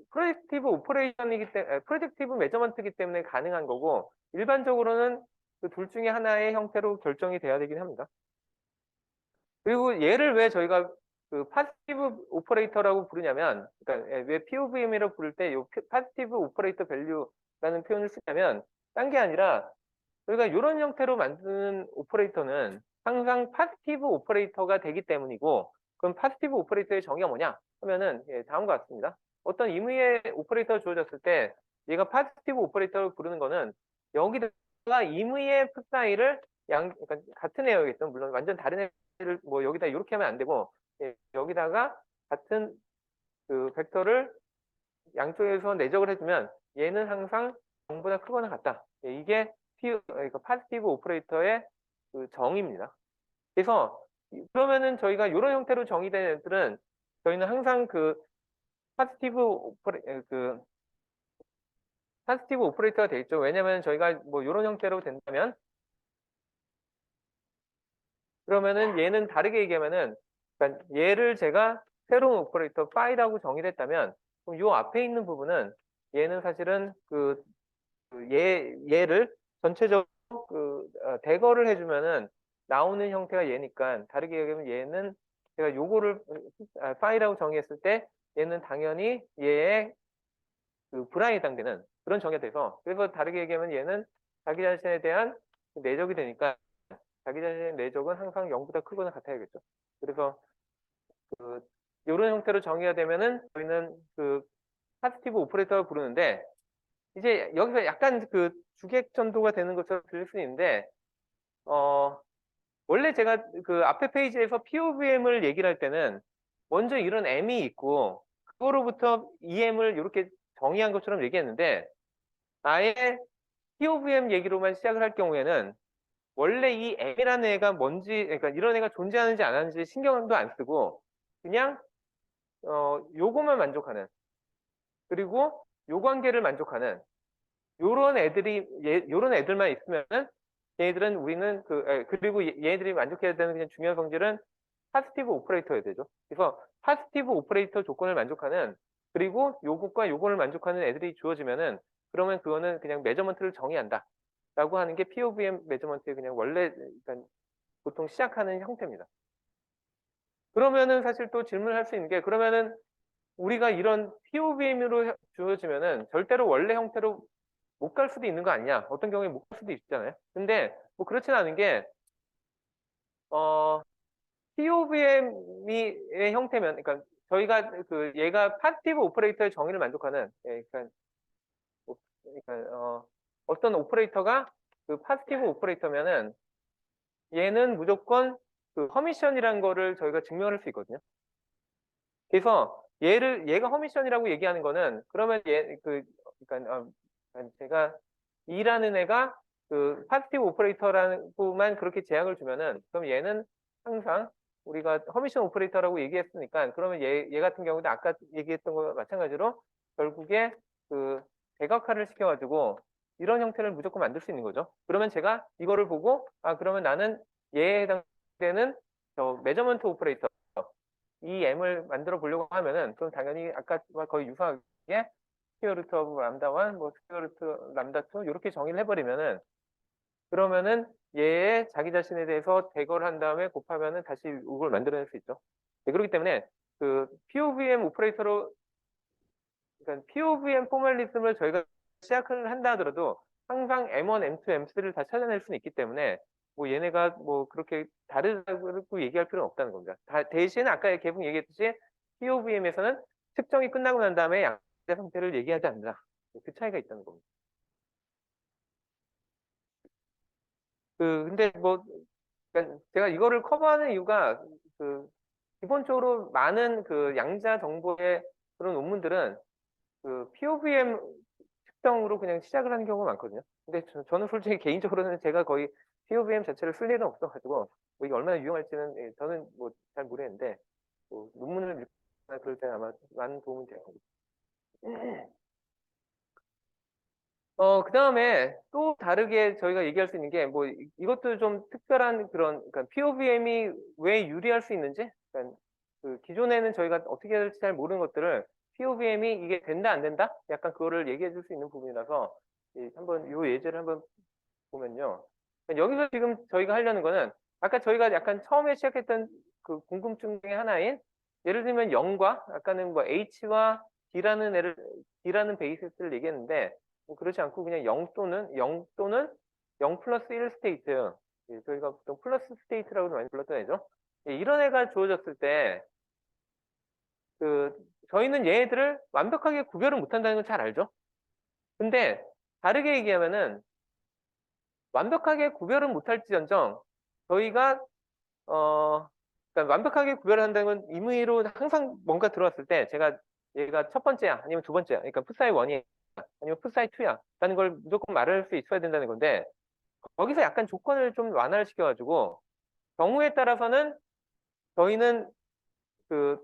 프로젝티브 오퍼레이션이기 때문에, 프로젝티브 매저먼트이기 때문에 가능한 거고, 일반적으로는 그 둘 중에 하나의 형태로 결정이 돼야 되긴 합니다. 그리고 얘를 왜 저희가 파지티브 오퍼레이터라고 부르냐면, 그러니까 왜 POVM이라고 부를 때 이 파지티브 오퍼레이터 밸류라는 표현을 쓰냐면, 딴 게 아니라 저희가 이런 형태로 만드는 오퍼레이터는 항상 파지티브 오퍼레이터가 되기 때문이고, 그럼 파지티브 오퍼레이터의 정의가 뭐냐 하면은 다음과 같습니다. 어떤 임의의 오퍼레이터가 주어졌을 때 얘가 파지티브 오퍼레이터를 부르는 거는 여기다가 임의의 풋사이를 그러니까 같은 애여겠죠. 물론 완전 다른 애를 뭐 여기다 이렇게 하면 안 되고, 여기다가 같은 그 벡터를 양쪽에서 내적을 해주면 얘는 항상 0보다 크거나 같다. 이게 그러니까 파지티브 오퍼레이터의 그 정의입니다. 그래서 그러면은 저희가 이런 형태로 정의된 애들은 저희는 항상 그 파지티브 오퍼레이터가 되겠죠. 왜냐면 저희가 뭐 이런 형태로 된다면, 그러면은 얘는 다르게 얘기하면은, 그러니까 얘를 제가 새로운 오퍼레이터 파이라고 정의를 했다면, 그럼 요 앞에 있는 부분은 얘는 사실은 얘를 전체적으로 대거를 해주면은 나오는 형태가 얘니까, 다르게 얘기하면 얘는 제가 요거를 파이라고 정의했을 때 얘는 당연히 얘의 불안에 해당되는 그런 정의가 돼서, 그래서 다르게 얘기하면 얘는 자기 자신에 대한 내적이 되니까 자기 자신의 내적은 항상 0보다 크거나 같아야겠죠. 그래서 이런 형태로 정의가 되면은 저희는 파지티브 오퍼레이터를 부르는데, 이제 여기서 약간 주객 전도가 되는 것처럼 들릴 수 있는데, 원래 제가 앞에 페이지에서 POVM을 얘기를 할 때는 먼저 이런 M이 있고 그거로부터 EM을 이렇게 정의한 것처럼 얘기했는데, 아예 POVM 얘기로만 시작을 할 경우에는 원래 이 M이라는 애가 뭔지, 그러니까 이런 애가 존재하는지 안 하는지 신경도 안 쓰고 그냥 요거만 만족하는, 그리고 요 관계를 만족하는 요런 애들만 있으면은 얘네들은 우리는 그리고 얘네들이 만족해야 되는 그냥 중요한 성질은 파지티브 오퍼레이터여야 되죠. 그래서 파지티브 오퍼레이터 조건을 만족하는, 그리고 요것과 요거를 만족하는 애들이 주어지면은, 그러면 그거는 그냥 메저먼트를 정의한다 라고 하는 게 POVM 메저먼트의 그냥 원래, 그러니까 보통 시작하는 형태입니다. 그러면은 사실 또 질문을 할 수 있는 게, 그러면은 우리가 이런 POVM으로 주어지면은 절대로 원래 형태로 못 갈 수도 있는 거 아니냐? 어떤 경우에 못 갈 수도 있잖아요. 근데 뭐 그렇진 않은 게, POVM의 형태면, 그러니까 저희가 얘가 파지티브 오퍼레이터의 정의를 만족하는, 그러니까, 어떤 오퍼레이터가 파지티브 오퍼레이터면은 얘는 무조건 허미션이라는 거를 저희가 증명할 수 있거든요. 그래서 얘가 허미션이라고 얘기하는 거는, 그러면 그러니까 제가 E라는 애가 파지티브 오퍼레이터라고만 그렇게 제약을 주면은, 그럼 얘는 항상 우리가 허미션 오퍼레이터라고 얘기했으니까, 그러면 얘 같은 경우도 아까 얘기했던 거와 마찬가지로 결국에 대각화를 시켜가지고 이런 형태를 무조건 만들 수 있는 거죠. 그러면 제가 이거를 보고, 그러면 나는 얘에 해당되는 저 메저먼트 오퍼레이터 이 M을 만들어 보려고 하면은, 그럼 당연히 아까와 거의 유사하게 스퀘어 루트 오브 람다 1, 뭐 스퀘어 루트 람다 2 이렇게 정의를 해버리면은, 그러면은 얘의 자기 자신에 대해서 대거를 한 다음에 곱하면은 다시 이걸 만들어낼 수 있죠. 네, 그렇기 때문에 POVM 오퍼레이터로, 그러니까 POVM 포멀리즘을 저희가 시작을 한다 하더라도 항상 M1, M2, M3를 다 찾아낼 수는 있기 때문에 뭐 얘네가 뭐 그렇게 다르다고 얘기할 필요는 없다는 겁니다. 대신 아까 개봉 얘기했듯이 POVM에서는 측정이 끝나고 난 다음에 양자 상태를 얘기하지 않는다. 그 차이가 있다는 겁니다. 근데 뭐 그러니까 제가 이거를 커버하는 이유가 기본적으로 많은 양자 정보의 그런 논문들은 POVM 측정으로 그냥 시작을 하는 경우가 많거든요. 근데 저는 솔직히 개인적으로는 제가 거의 POVM 자체를 쓸 일은 없어가지고 뭐 이게 얼마나 유용할지는 저는 뭐 잘 모르겠는데, 뭐 논문을 읽거나 그럴 때 아마 많은 도움이 될 겁니다. 그 다음에 또 다르게 저희가 얘기할 수 있는 게, 뭐 이것도 좀 특별한 그런, 그러니까 POVM이 왜 유리할 수 있는지, 그러니까 기존에는 저희가 어떻게 해야 될지 잘 모르는 것들을 POVM이 이게 된다 안 된다? 약간 그거를 얘기해 줄 수 있는 부분이라서 한번 요 예제를 한번 보면요. 그러니까 여기서 지금 저희가 하려는 거는 아까 저희가 약간 처음에 시작했던 궁금증 중에 하나인, 예를 들면 0과 아까는 뭐 H와 D라는 베이시스를 얘기했는데, 뭐 그렇지 않고 그냥 0 또는 0 플러스 1 스테이트, 예, 저희가 보통 플러스 스테이트라고 많이 불렀던 애죠. 예, 이런 애가 주어졌을 때, 그, 저희는 얘네들을 완벽하게 구별을 못한다는 건 잘 알죠? 근데, 다르게 얘기하면은, 완벽하게 구별은 못할지언정, 저희가, 그러니까 완벽하게 구별을 한다는 건 임의로 항상 뭔가 들어왔을 때, 제가 얘가 첫 번째야, 아니면 두 번째야. 그러니까 풋사이 1이야, 아니면 풋사이 2야. 라는 걸 무조건 말할 수 있어야 된다는 건데, 거기서 약간 조건을 좀 완화를 시켜가지고, 경우에 따라서는 저희는 그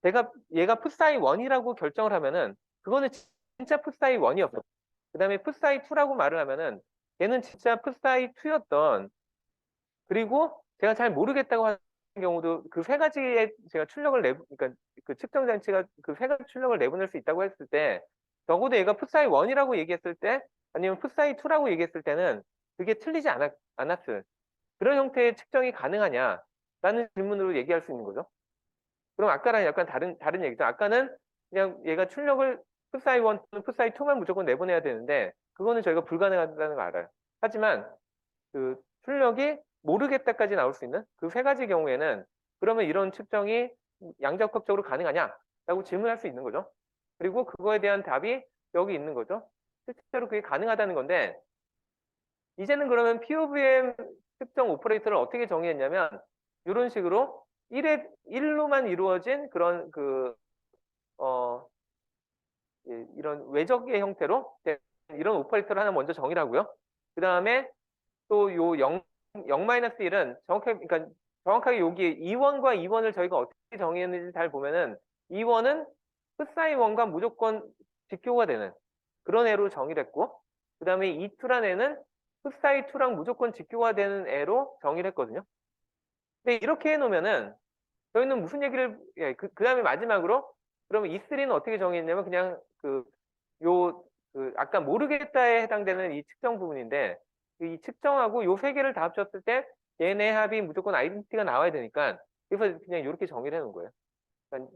제가 얘가 풋사이 1이라고 결정을 하면은 그거는 진짜 풋사이 1이었어. 그다음에 풋사이 2라고 말을 하면은 얘는 진짜 풋사이 2였던, 그리고 제가 잘 모르겠다고 하는 경우도 그 세 가지의 제가 출력을 그러니까 그 측정 장치가 그 세 가지 출력을 내보낼 수 있다고 했을 때, 적어도 얘가 풋사이 1이라고 얘기했을 때 아니면 풋사이 2라고 얘기했을 때는 그게 틀리지 않았을 그런 형태의 측정이 가능하냐라는 질문으로 얘기할 수 있는 거죠. 그럼 아까랑 약간 다른 얘기죠. 아까는 그냥 얘가 출력을 풋사이 1 또는 풋사이 2만 무조건 내보내야 되는데 그거는 저희가 불가능하다는 걸 알아요. 하지만 그 출력이 모르겠다까지 나올 수 있는 그 세 가지 경우에는 그러면 이런 측정이 양적합적으로 가능하냐라고 질문할 수 있는 거죠. 그리고 그거에 대한 답이 여기 있는 거죠. 실제로 그게 가능하다는 건데, 이제는 그러면 POVM 특정 오퍼레이터를 어떻게 정의했냐면 이런 식으로 1로만 이루어진 그런 어, 이런 외적의 형태로 된 이런 오퍼레이터를 하나 먼저 정의를 하고요. 그 다음에 또 요 0-1은 그러니까 정확하게 여기 2원과 2원을 저희가 어떻게 정의했는지 잘 보면은 2원은 풋사이 1과 무조건 직교가 되는 그런 애로 정의를 했고, 그 다음에 2라는 애는 풋사이 2랑 무조건 직교가 되는 애로 정의를 했거든요. 근데 이렇게 해놓으면은 저희는 무슨 얘기를, 예, 그 다음에 마지막으로 그러면 E3는 어떻게 정의했냐면 그냥 요, 아까 모르겠다에 해당되는 이 측정 부분인데 이 측정하고 요 세 개를 다 합쳤을 때 얘네 합이 무조건 아이덴티티가 나와야 되니까 그래서 그냥 이렇게 정의를 해놓은 거예요. 그러니까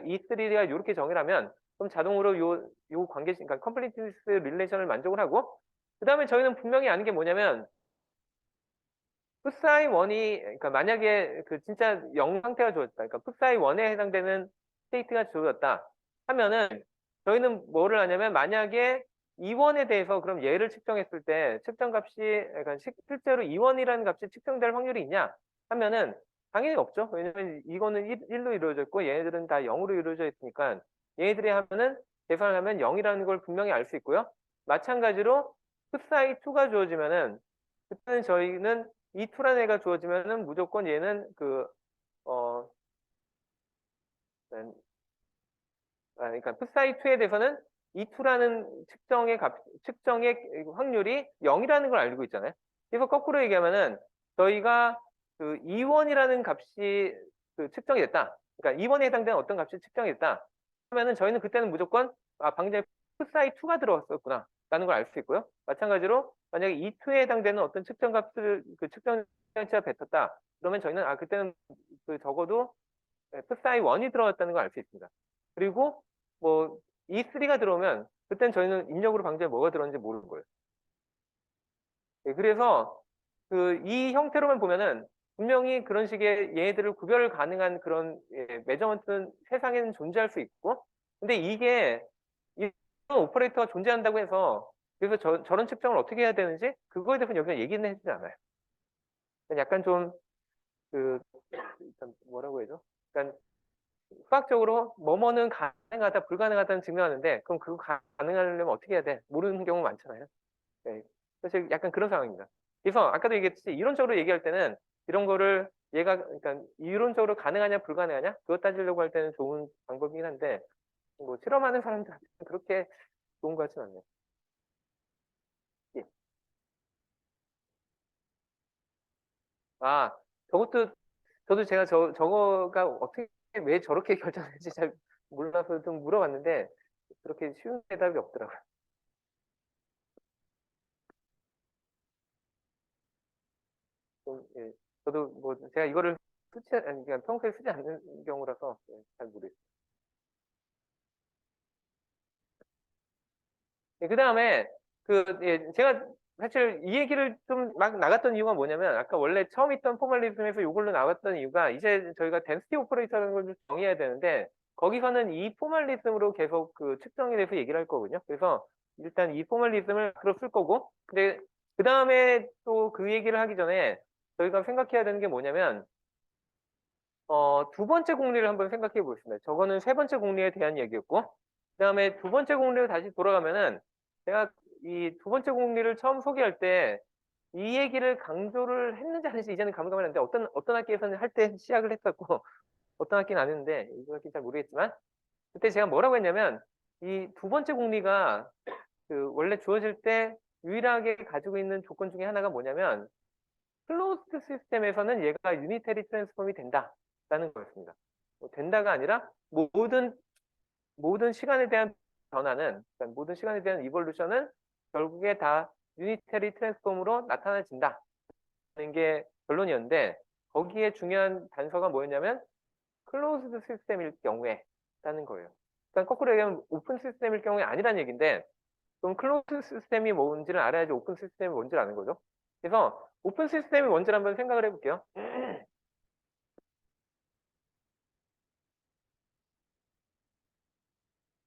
E3가 이렇게 정의를 하면 그럼 자동으로 요 관계, 그러니까 컴플리트니스 릴레이션을 만족을 하고, 그 다음에 저희는 분명히 아는 게 뭐냐면 풋사이 1이, 그러니까 만약에 그 진짜 0 상태가 주어졌다. 그러니까 풋사이 1에 해당되는 스테이트가 주어졌다 하면은 저희는 뭐를 하냐면 만약에 2원에 대해서 그럼 얘를 측정했을 때 측정 값이, 그러니까 실제로 2원이라는 값이 측정될 확률이 있냐 하면은 당연히 없죠. 왜냐면 이거는 1로 이루어져 있고 얘네들은 다 0으로 이루어져 있으니까 얘네들이 하면은 계산을 하면 0이라는 걸 분명히 알 수 있고요. 마찬가지로 풋사이 2가 주어지면은 그때는 저희는 이 투란 애가 주어지면은 무조건 얘는 어, 그러니까 풋사이 2에 대해서는 이 투라는 측정의 확률이 0이라는 걸 알고 있잖아요. 그래서 거꾸로 얘기하면은 저희가 그 2원이라는 값이 측정이 됐다. 그러니까 2원에 해당되는 어떤 값이 측정이 됐다 하면은 저희는 그때는 무조건 방금 전에 풋사이 2가 들어왔었구나 라는 걸 알 수 있고요. 마찬가지로 만약에 E2에 해당되는 어떤 측정 값을 측정 장치가 뱉었다 그러면 저희는 그때는 적어도 풋사이 1이 들어갔다는 걸 알 수 있습니다. 그리고 뭐 E3가 들어오면 그땐 저희는 입력으로 방지에 뭐가 들어왔는지 모르는 거예요. 네, 그래서 이 형태로만 보면은 분명히 그런 식의 얘네들을 구별 가능한 그런 매저먼트는 세상에는 존재할 수 있고, 근데 이게 이런 오퍼레이터가 존재한다고 해서 그래서 저런 측정을 어떻게 해야 되는지 그거에 대해서 여기서 얘기는 해주지 않아요. 약간 좀 뭐라고 해야죠? 그러니까 수학적으로 뭐뭐는 가능하다, 불가능하다는 증명하는데 그럼 그거 가능하려면 어떻게 해야 돼? 모르는 경우 많잖아요. 네. 사실 약간 그런 상황입니다. 그래서 아까도 얘기했듯이 이론적으로 얘기할 때는 이런 거를 얘가 그러니까 이론적으로 가능하냐 불가능하냐 그거 따지려고 할 때는 좋은 방법이긴 한데 뭐 실험하는 사람들한테 그렇게 좋은 것 같지는 않네요. 예. 아, 저것도 저도 제가 저거가 어떻게 왜 저렇게 결정했지 잘 몰라서 좀 물어봤는데 그렇게 쉬운 대답이 없더라고요. 좀, 예. 저도 뭐 제가 이거를 아니 그냥 평소에 쓰지 않는 경우라서 잘 모르겠어요. 그 다음에 제가 사실 이 얘기를 좀 막 나갔던 이유가 뭐냐면 아까 원래 처음 있던 포멀리즘에서 이걸로 나왔던 이유가 이제 저희가 덴시티 오퍼레이터라는 걸 좀 정의해야 되는데 거기서는 이 포멀리즘으로 계속 그 측정에 대해서 얘기를 할 거거든요. 그래서 일단 이 포멀리즘을 앞으로 쓸 거고 근데 그 다음에 또 그 얘기를 하기 전에 저희가 생각해야 되는 게 뭐냐면 두 번째 공리를 한번 생각해 보겠습니다. 저거는 세 번째 공리에 대한 얘기였고 그다음에 두 번째 공리로 다시 돌아가면은 제가 이 두 번째 공리를 처음 소개할 때 이 얘기를 강조를 했는지 안 했는지 이제는 감각이 안 나는데 어떤 학기에서는 할 때 시작을 했었고 어떤 학기는 안 했는데 이번 학기는 잘 모르겠지만 그때 제가 뭐라고 했냐면 이 두 번째 공리가 그 원래 주어질 때 유일하게 가지고 있는 조건 중에 하나가 뭐냐면 클로즈드 시스템에서는 얘가 유니테리 트랜스폼이 된다라는 거였습니다. 뭐 된다가 아니라 모든 시간에 대한 변화는 그러니까 모든 시간에 대한 이볼루션은 결국에 다 유니테리 트랜스폼으로 나타나진다는 게 결론이었는데 거기에 중요한 단서가 뭐였냐면 클로즈드 시스템일 경우에라는 거예요. 그러니까 거꾸로 얘기하면 오픈 시스템일 경우에 아니란 얘기인데 그럼 클로즈 시스템이 뭔지를 알아야지 오픈 시스템이 뭔지를 아는 거죠. 그래서 오픈 시스템이 뭔지를 한번 생각을 해볼게요.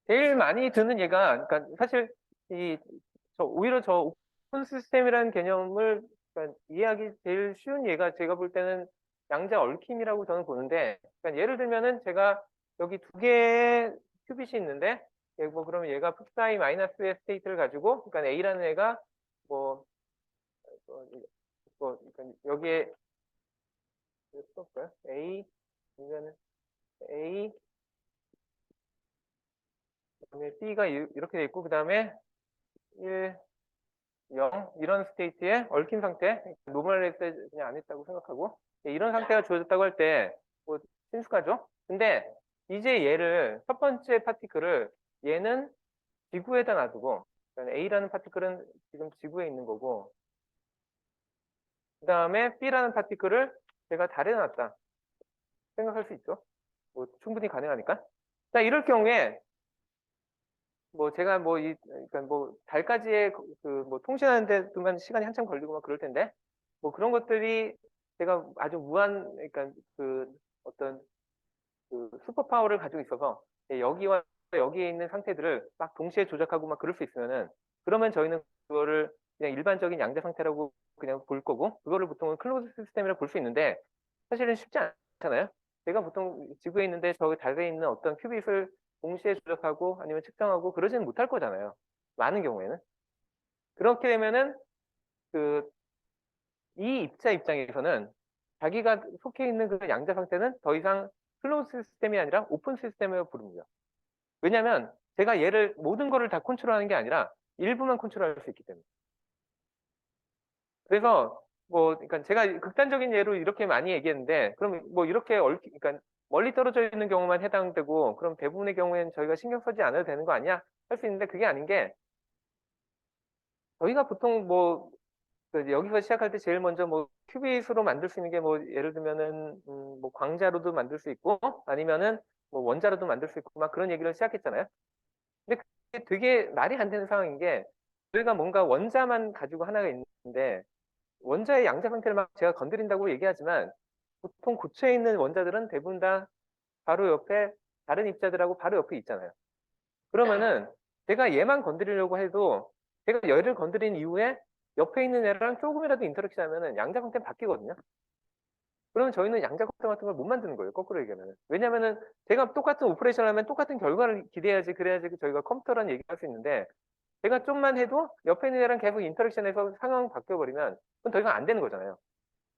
제일 많이 드는 얘가, 그러니까 사실 오히려 저 오픈 시스템이라는 개념을 그러니까 이해하기 제일 쉬운 예가 제가 볼 때는 양자 얽힘이라고 저는 보는데, 그러니까 예를 들면은 제가 여기 두 개의 큐빗이 있는데, 뭐 그러면 얘가 풋사이 마이너스의 스테이트를 가지고, 그러니까 A라는 애가 뭐, 뭐, 그러니까 여기에 써볼까요? A 아니면 A 그다음에 B가 이렇게 돼 있고 그 다음에 1, 0 이런 스테이트에 얽힌 상태 노멀레이스 그냥 안 했다고 생각하고 이런 상태가 주어졌다고 할 때 뭐 친숙하죠? 근데 이제 얘를 첫 번째 파티클을 얘는 지구에다 놔두고 그러니까 A라는 파티클은 지금 지구에 있는 거고 그 다음에 B라는 파티클을 제가 달에 놨다 생각할 수 있죠? 뭐 충분히 가능하니까 자 이럴 경우에 뭐 제가 뭐 그러니까 뭐 달까지의 그 뭐 통신하는데 동안 시간이 한참 걸리고 막 그럴 텐데 뭐 그런 것들이 제가 아주 무한 그러니까 그 어떤 그 슈퍼 파워를 가지고 있어서 여기와 여기에 있는 상태들을 막 동시에 조작하고 막 그럴 수 있으면은 그러면 저희는 그거를 그냥 일반적인 양자 상태라고 그냥 볼 거고 그거를 보통은 클로즈 시스템이라고 볼 수 있는데 사실은 쉽지 않잖아요. 제가 보통 지구에 있는데 저 달에 있는 어떤 큐빗을 동시에 조작하고 아니면 측정하고 그러지는 못할 거잖아요. 많은 경우에는. 그렇게 되면은 그 이 입자 입장에서는 자기가 속해 있는 그 양자 상태는 더 이상 클로즈 시스템이 아니라 오픈 시스템이라고 부릅니다. 왜냐하면 제가 얘를 모든 거를 다 컨트롤하는 게 아니라 일부만 컨트롤할 수 있기 때문에. 그래서 뭐 그러니까 제가 극단적인 예로 이렇게 많이 얘기했는데 그럼 뭐 이렇게 그러니까 멀리 떨어져 있는 경우만 해당되고 그럼 대부분의 경우에는 저희가 신경 쓰지 않아도 되는 거 아니야? 할 수 있는데 그게 아닌 게 저희가 보통 뭐 여기서 시작할 때 제일 먼저 뭐 큐빗으로 만들 수 있는 게 뭐 예를 들면은 뭐 광자로도 만들 수 있고 아니면은 뭐 원자로도 만들 수 있고 막 그런 얘기를 시작했잖아요. 근데 그게 되게 말이 안 되는 상황인 게 저희가 뭔가 원자만 가지고 하나가 있는데 원자의 양자 상태를 막 제가 건드린다고 얘기하지만 보통 고체에 있는 원자들은 대부분 다 바로 옆에 다른 입자들하고 바로 옆에 있잖아요. 그러면은 제가 얘만 건드리려고 해도 제가 얘를 건드린 이후에 옆에 있는 애랑 조금이라도 인터랙션 하면은 양자 상태는 바뀌거든요. 그러면 저희는 양자 컴퓨터 같은 걸 못 만드는 거예요. 거꾸로 얘기하면. 왜냐면은 제가 똑같은 오퍼레이션을 하면 똑같은 결과를 기대해야지 그래야지 저희가 컴퓨터라는 얘기를 할 수 있는데 제가 좀만 해도 옆에 있는 애랑 계속 인터랙션해서 상황이 바뀌어버리면 그건 더 이상 안 되는 거잖아요.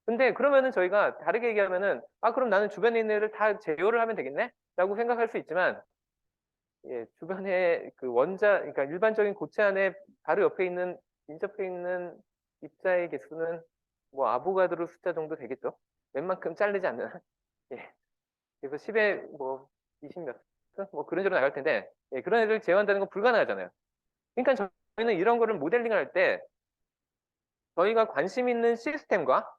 근데 그러면은 저희가 다르게 얘기하면은 아 그럼 나는 주변에 있는 애를 다 제어를 하면 되겠네? 라고 생각할 수 있지만 예, 주변에 그 그러니까 일반적인 고체 안에 바로 옆에 있는 인접해 있는 입자의 개수는 뭐 아보가드로 숫자 정도 되겠죠? 웬만큼 자르지 않는 예. 그래서 10에 뭐 20 몇, 뭐 그런 식으로 나갈 텐데 예, 그런 애들 제어한다는 건 불가능하잖아요. 그러니까 저희는 이런 거를 모델링을 할 때 저희가 관심 있는 시스템과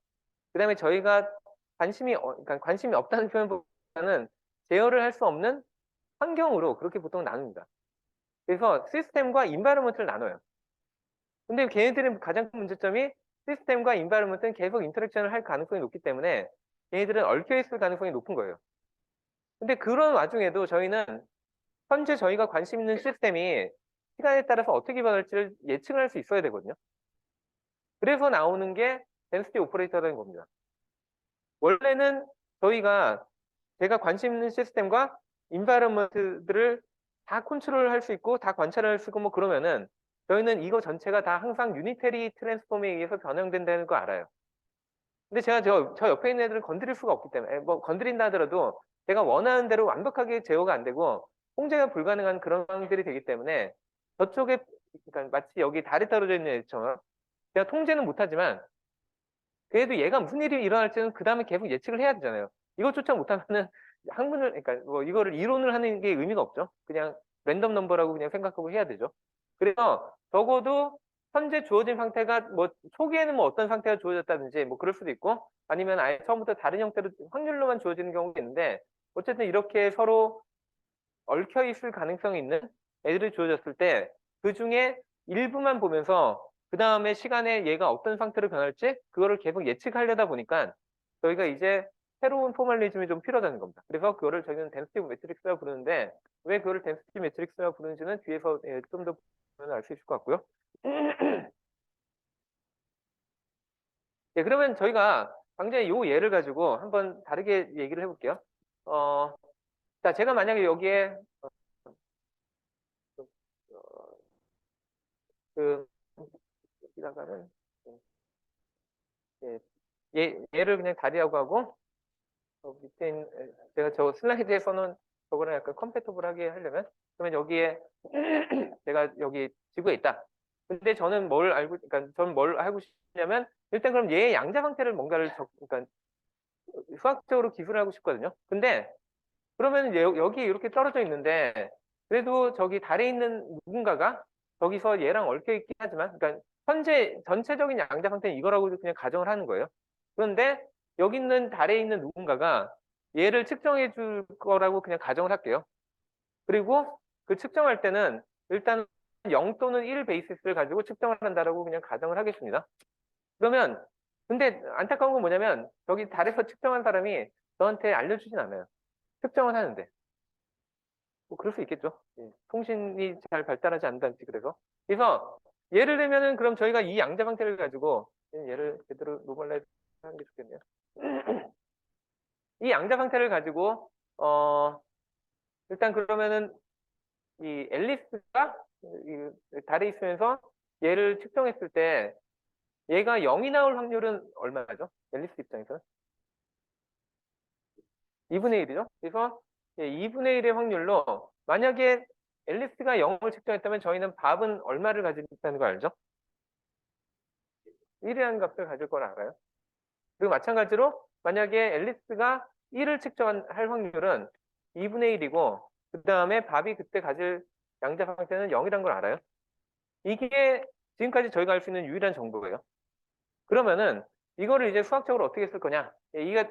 그다음에 저희가 그러니까 관심이 없다는 표현보다는 제어를 할 수 없는 환경으로 그렇게 보통 나눕니다. 그래서 시스템과 인바이러먼트를 나눠요. 근데 걔네들은 가장 큰 문제점이 시스템과 인바이러먼트는 계속 인터랙션을 할 가능성이 높기 때문에 걔네들은 얽혀 있을 가능성이 높은 거예요. 근데 그런 와중에도 저희는 현재 저희가 관심 있는 시스템이 시간에 따라서 어떻게 변할지를 예측을 할 수 있어야 되거든요. 그래서 나오는 게 덴시티 오퍼레이터라는 겁니다. 원래는 저희가 제가 관심 있는 시스템과 인바이러먼트들을 다 컨트롤할 수 있고 다 관찰할 수 있고 뭐 그러면은 저희는 이거 전체가 다 항상 유니테리 트랜스폼에 의해서 변형된다는 거 알아요. 근데 제가 저 옆에 있는 애들을 건드릴 수가 없기 때문에 뭐 건드린다 하더라도 제가 원하는 대로 완벽하게 제어가 안 되고 통제가 불가능한 그런 상황들이 되기 때문에 저쪽에 그러니까 마치 여기 달에 떨어져 있는 애처럼 제가 통제는 못하지만 그래도 얘가 무슨 일이 일어날지는 그 다음에 계속 예측을 해야 되잖아요. 이것조차 못하면은 학문을 그러니까 뭐 이거를 이론을 하는 게 의미가 없죠. 그냥 랜덤 넘버라고 그냥 생각하고 해야 되죠. 그래서 적어도 현재 주어진 상태가 뭐 초기에는 뭐 어떤 상태가 주어졌다든지 뭐 그럴 수도 있고 아니면 아예 처음부터 다른 형태로 확률로만 주어지는 경우도 있는데 어쨌든 이렇게 서로 얽혀 있을 가능성이 있는 애들이 주어졌을 때 그 중에 일부만 보면서 그 다음에 시간에 얘가 어떤 상태로 변할지 그거를 계속 예측하려다 보니까 저희가 이제 새로운 포멀리즘이 좀 필요하다는 겁니다. 그래서 그거를 저희는 덴시티 매트릭스라고 부르는데 왜 그거를 덴시티 매트릭스라고 부르는지는 뒤에서 좀 더 보면 알 수 있을 것 같고요. 예, 그러면 저희가 당장 이 예를 가지고 한번 다르게 얘기를 해볼게요. 자, 제가 만약에 여기에 그 여기다가는 예, 얘를 그냥 다리라고 하고 밑에 있는 제가 저 슬라이드에서는 저거랑 약간 컴패터블하게 하려면 그러면 여기에 제가 여기 지구에 있다. 근데 저는 뭘 알고 그러니까 저는 뭘 알고 싶냐면 일단 그럼 얘의 양자 상태를 뭔가를 그러니까 수학적으로 기술을 하고 싶거든요. 근데 그러면 여기 이렇게 떨어져 있는데 그래도 저기 달에 있는 누군가가 저기서 얘랑 얽혀 있긴 하지만 그러니까 현재 전체적인 양자 상태는 이거라고 그냥 가정을 하는 거예요. 그런데 여기 있는 달에 있는 누군가가 얘를 측정해 줄 거라고 그냥 가정을 할게요. 그리고 그 측정할 때는 일단 0 또는 1 베이시스를 가지고 측정을 한다라고 그냥 가정을 하겠습니다. 그러면 근데 안타까운 건 뭐냐면 저기 달에서 측정한 사람이 저한테 알려주진 않아요. 측정은 하는데. 뭐 그럴 수 있겠죠. 예. 통신이 잘 발달하지 않는다든지 그래서. 그래서 예를 들면은 그럼 저희가 이 양자 방태를 가지고 얘를 제대로 노멀라이즈 하는 게 좋겠네요. 이 양자 방태를 가지고 일단 그러면은 이 앨리스가 이 달에 있으면서 얘를 측정했을 때 얘가 0이 나올 확률은 얼마죠? 앨리스 입장에서는 2분의 1이죠. 그래서 2분의 1의 확률로 만약에 앨리스가 0을 측정했다면 저희는 밥은 얼마를 가지고 있다는 거 알죠? 1이라는 값을 가질 걸 알아요. 그리고 마찬가지로 만약에 앨리스가 1을 측정할 확률은 2분의 1이고 그 다음에 밥이 그때 가질 양자 상태는 0이라는 걸 알아요. 이게 지금까지 저희가 알 수 있는 유일한 정보예요. 그러면은 이거를 이제 수학적으로 어떻게 쓸 거냐? 이게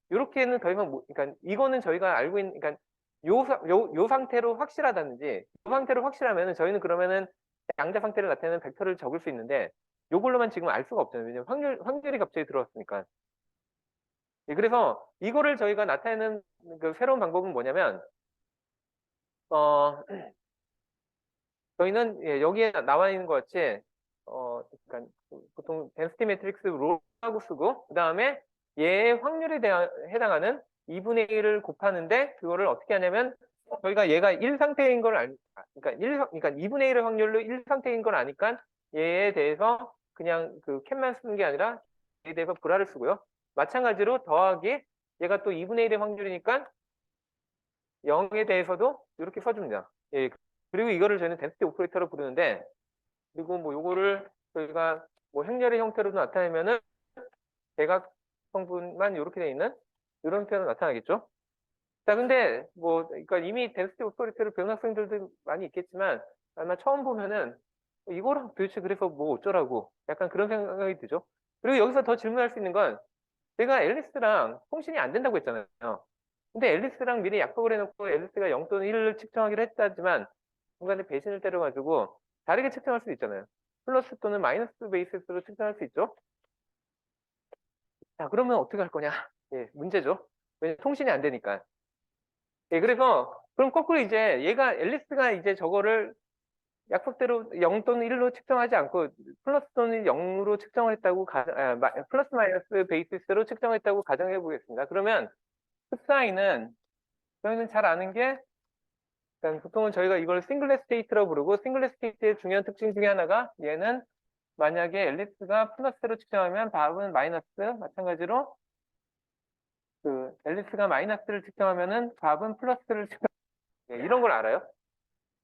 이렇게는 더 이상 그러니까 이거는 저희가 알고 있는 그러니까 요 상태로 확실하다든지 요 상태로 확실하면은 저희는 그러면은 양자 상태를 나타내는 벡터를 적을 수 있는데 요걸로만 지금 알 수가 없잖아요. 왜냐면 확률이 갑자기 들어왔으니까. 예, 그래서 이거를 저희가 나타내는 그 새로운 방법은 뭐냐면 어 저희는 여기에 나와 있는 것 같이 그러니까 보통 덴시티 매트릭스 롤하고 쓰고 그 다음에 얘의 확률에 해당하는 2분의 1을 곱하는데 그거를 어떻게 하냐면 저희가 얘가 1 상태인 걸 그러니까 그러니까 2분의 1의 확률로 1 상태인 걸 아니까 얘에 대해서 그냥 그 캡만 쓰는 게 아니라 얘에 대해서 불화를 쓰고요. 마찬가지로 더하기 얘가 또 2분의 1의 확률이니까 0에 대해서도 이렇게 써줍니다. 예. 그리고 이거를 저희는 덴시티 오퍼레이터로 부르는데 그리고 뭐 요거를 저희가 뭐 행렬의 형태로도 나타내면은 대각 성분만 이렇게 돼 있는 이런 형태로 나타나겠죠. 자, 근데 뭐 그러니까 이미 덴시티 오퍼레이터를 배운 학생들도 많이 있겠지만 아마 처음 보면은 이거랑 도대체 그래서 뭐 어쩌라고 약간 그런 생각이 들죠. 그리고 여기서 더 질문할 수 있는 건 제가 앨리스랑 통신이 안 된다고 했잖아요. 근데 앨리스랑 미리 약속을 해놓고 앨리스가 0 또는 1을 측정하기로 했다지만 중간에 배신을 때려가지고 다르게 측정할 수도 있잖아요. 플러스 또는 마이너스 베이시스로 측정할 수 있죠. 자, 그러면 어떻게 할 거냐? 예, 문제죠. 왜냐면 통신이 안 되니까. 예, 그래서 그럼 거꾸로 이제 얘가 앨리스가 이제 저거를 약속대로 0 또는 1로 측정하지 않고 플러스 또는 0으로 측정을 했다고 플러스 마이너스 베이시스로 측정했다고 가정해 보겠습니다. 그러면 흡사인은 저희는 잘 아는 게 그러니까 보통은 저희가 이걸 싱글렛 스테이트라고 부르고 싱글렛 스테이트의 중요한 특징 중에 하나가 얘는 만약에 앨리스가 플러스로 측정하면 답은 마이너스 마찬가지로 그 앨리스가 마이너스를 측정하면은 답은 플러스를 측정 이런 걸 알아요.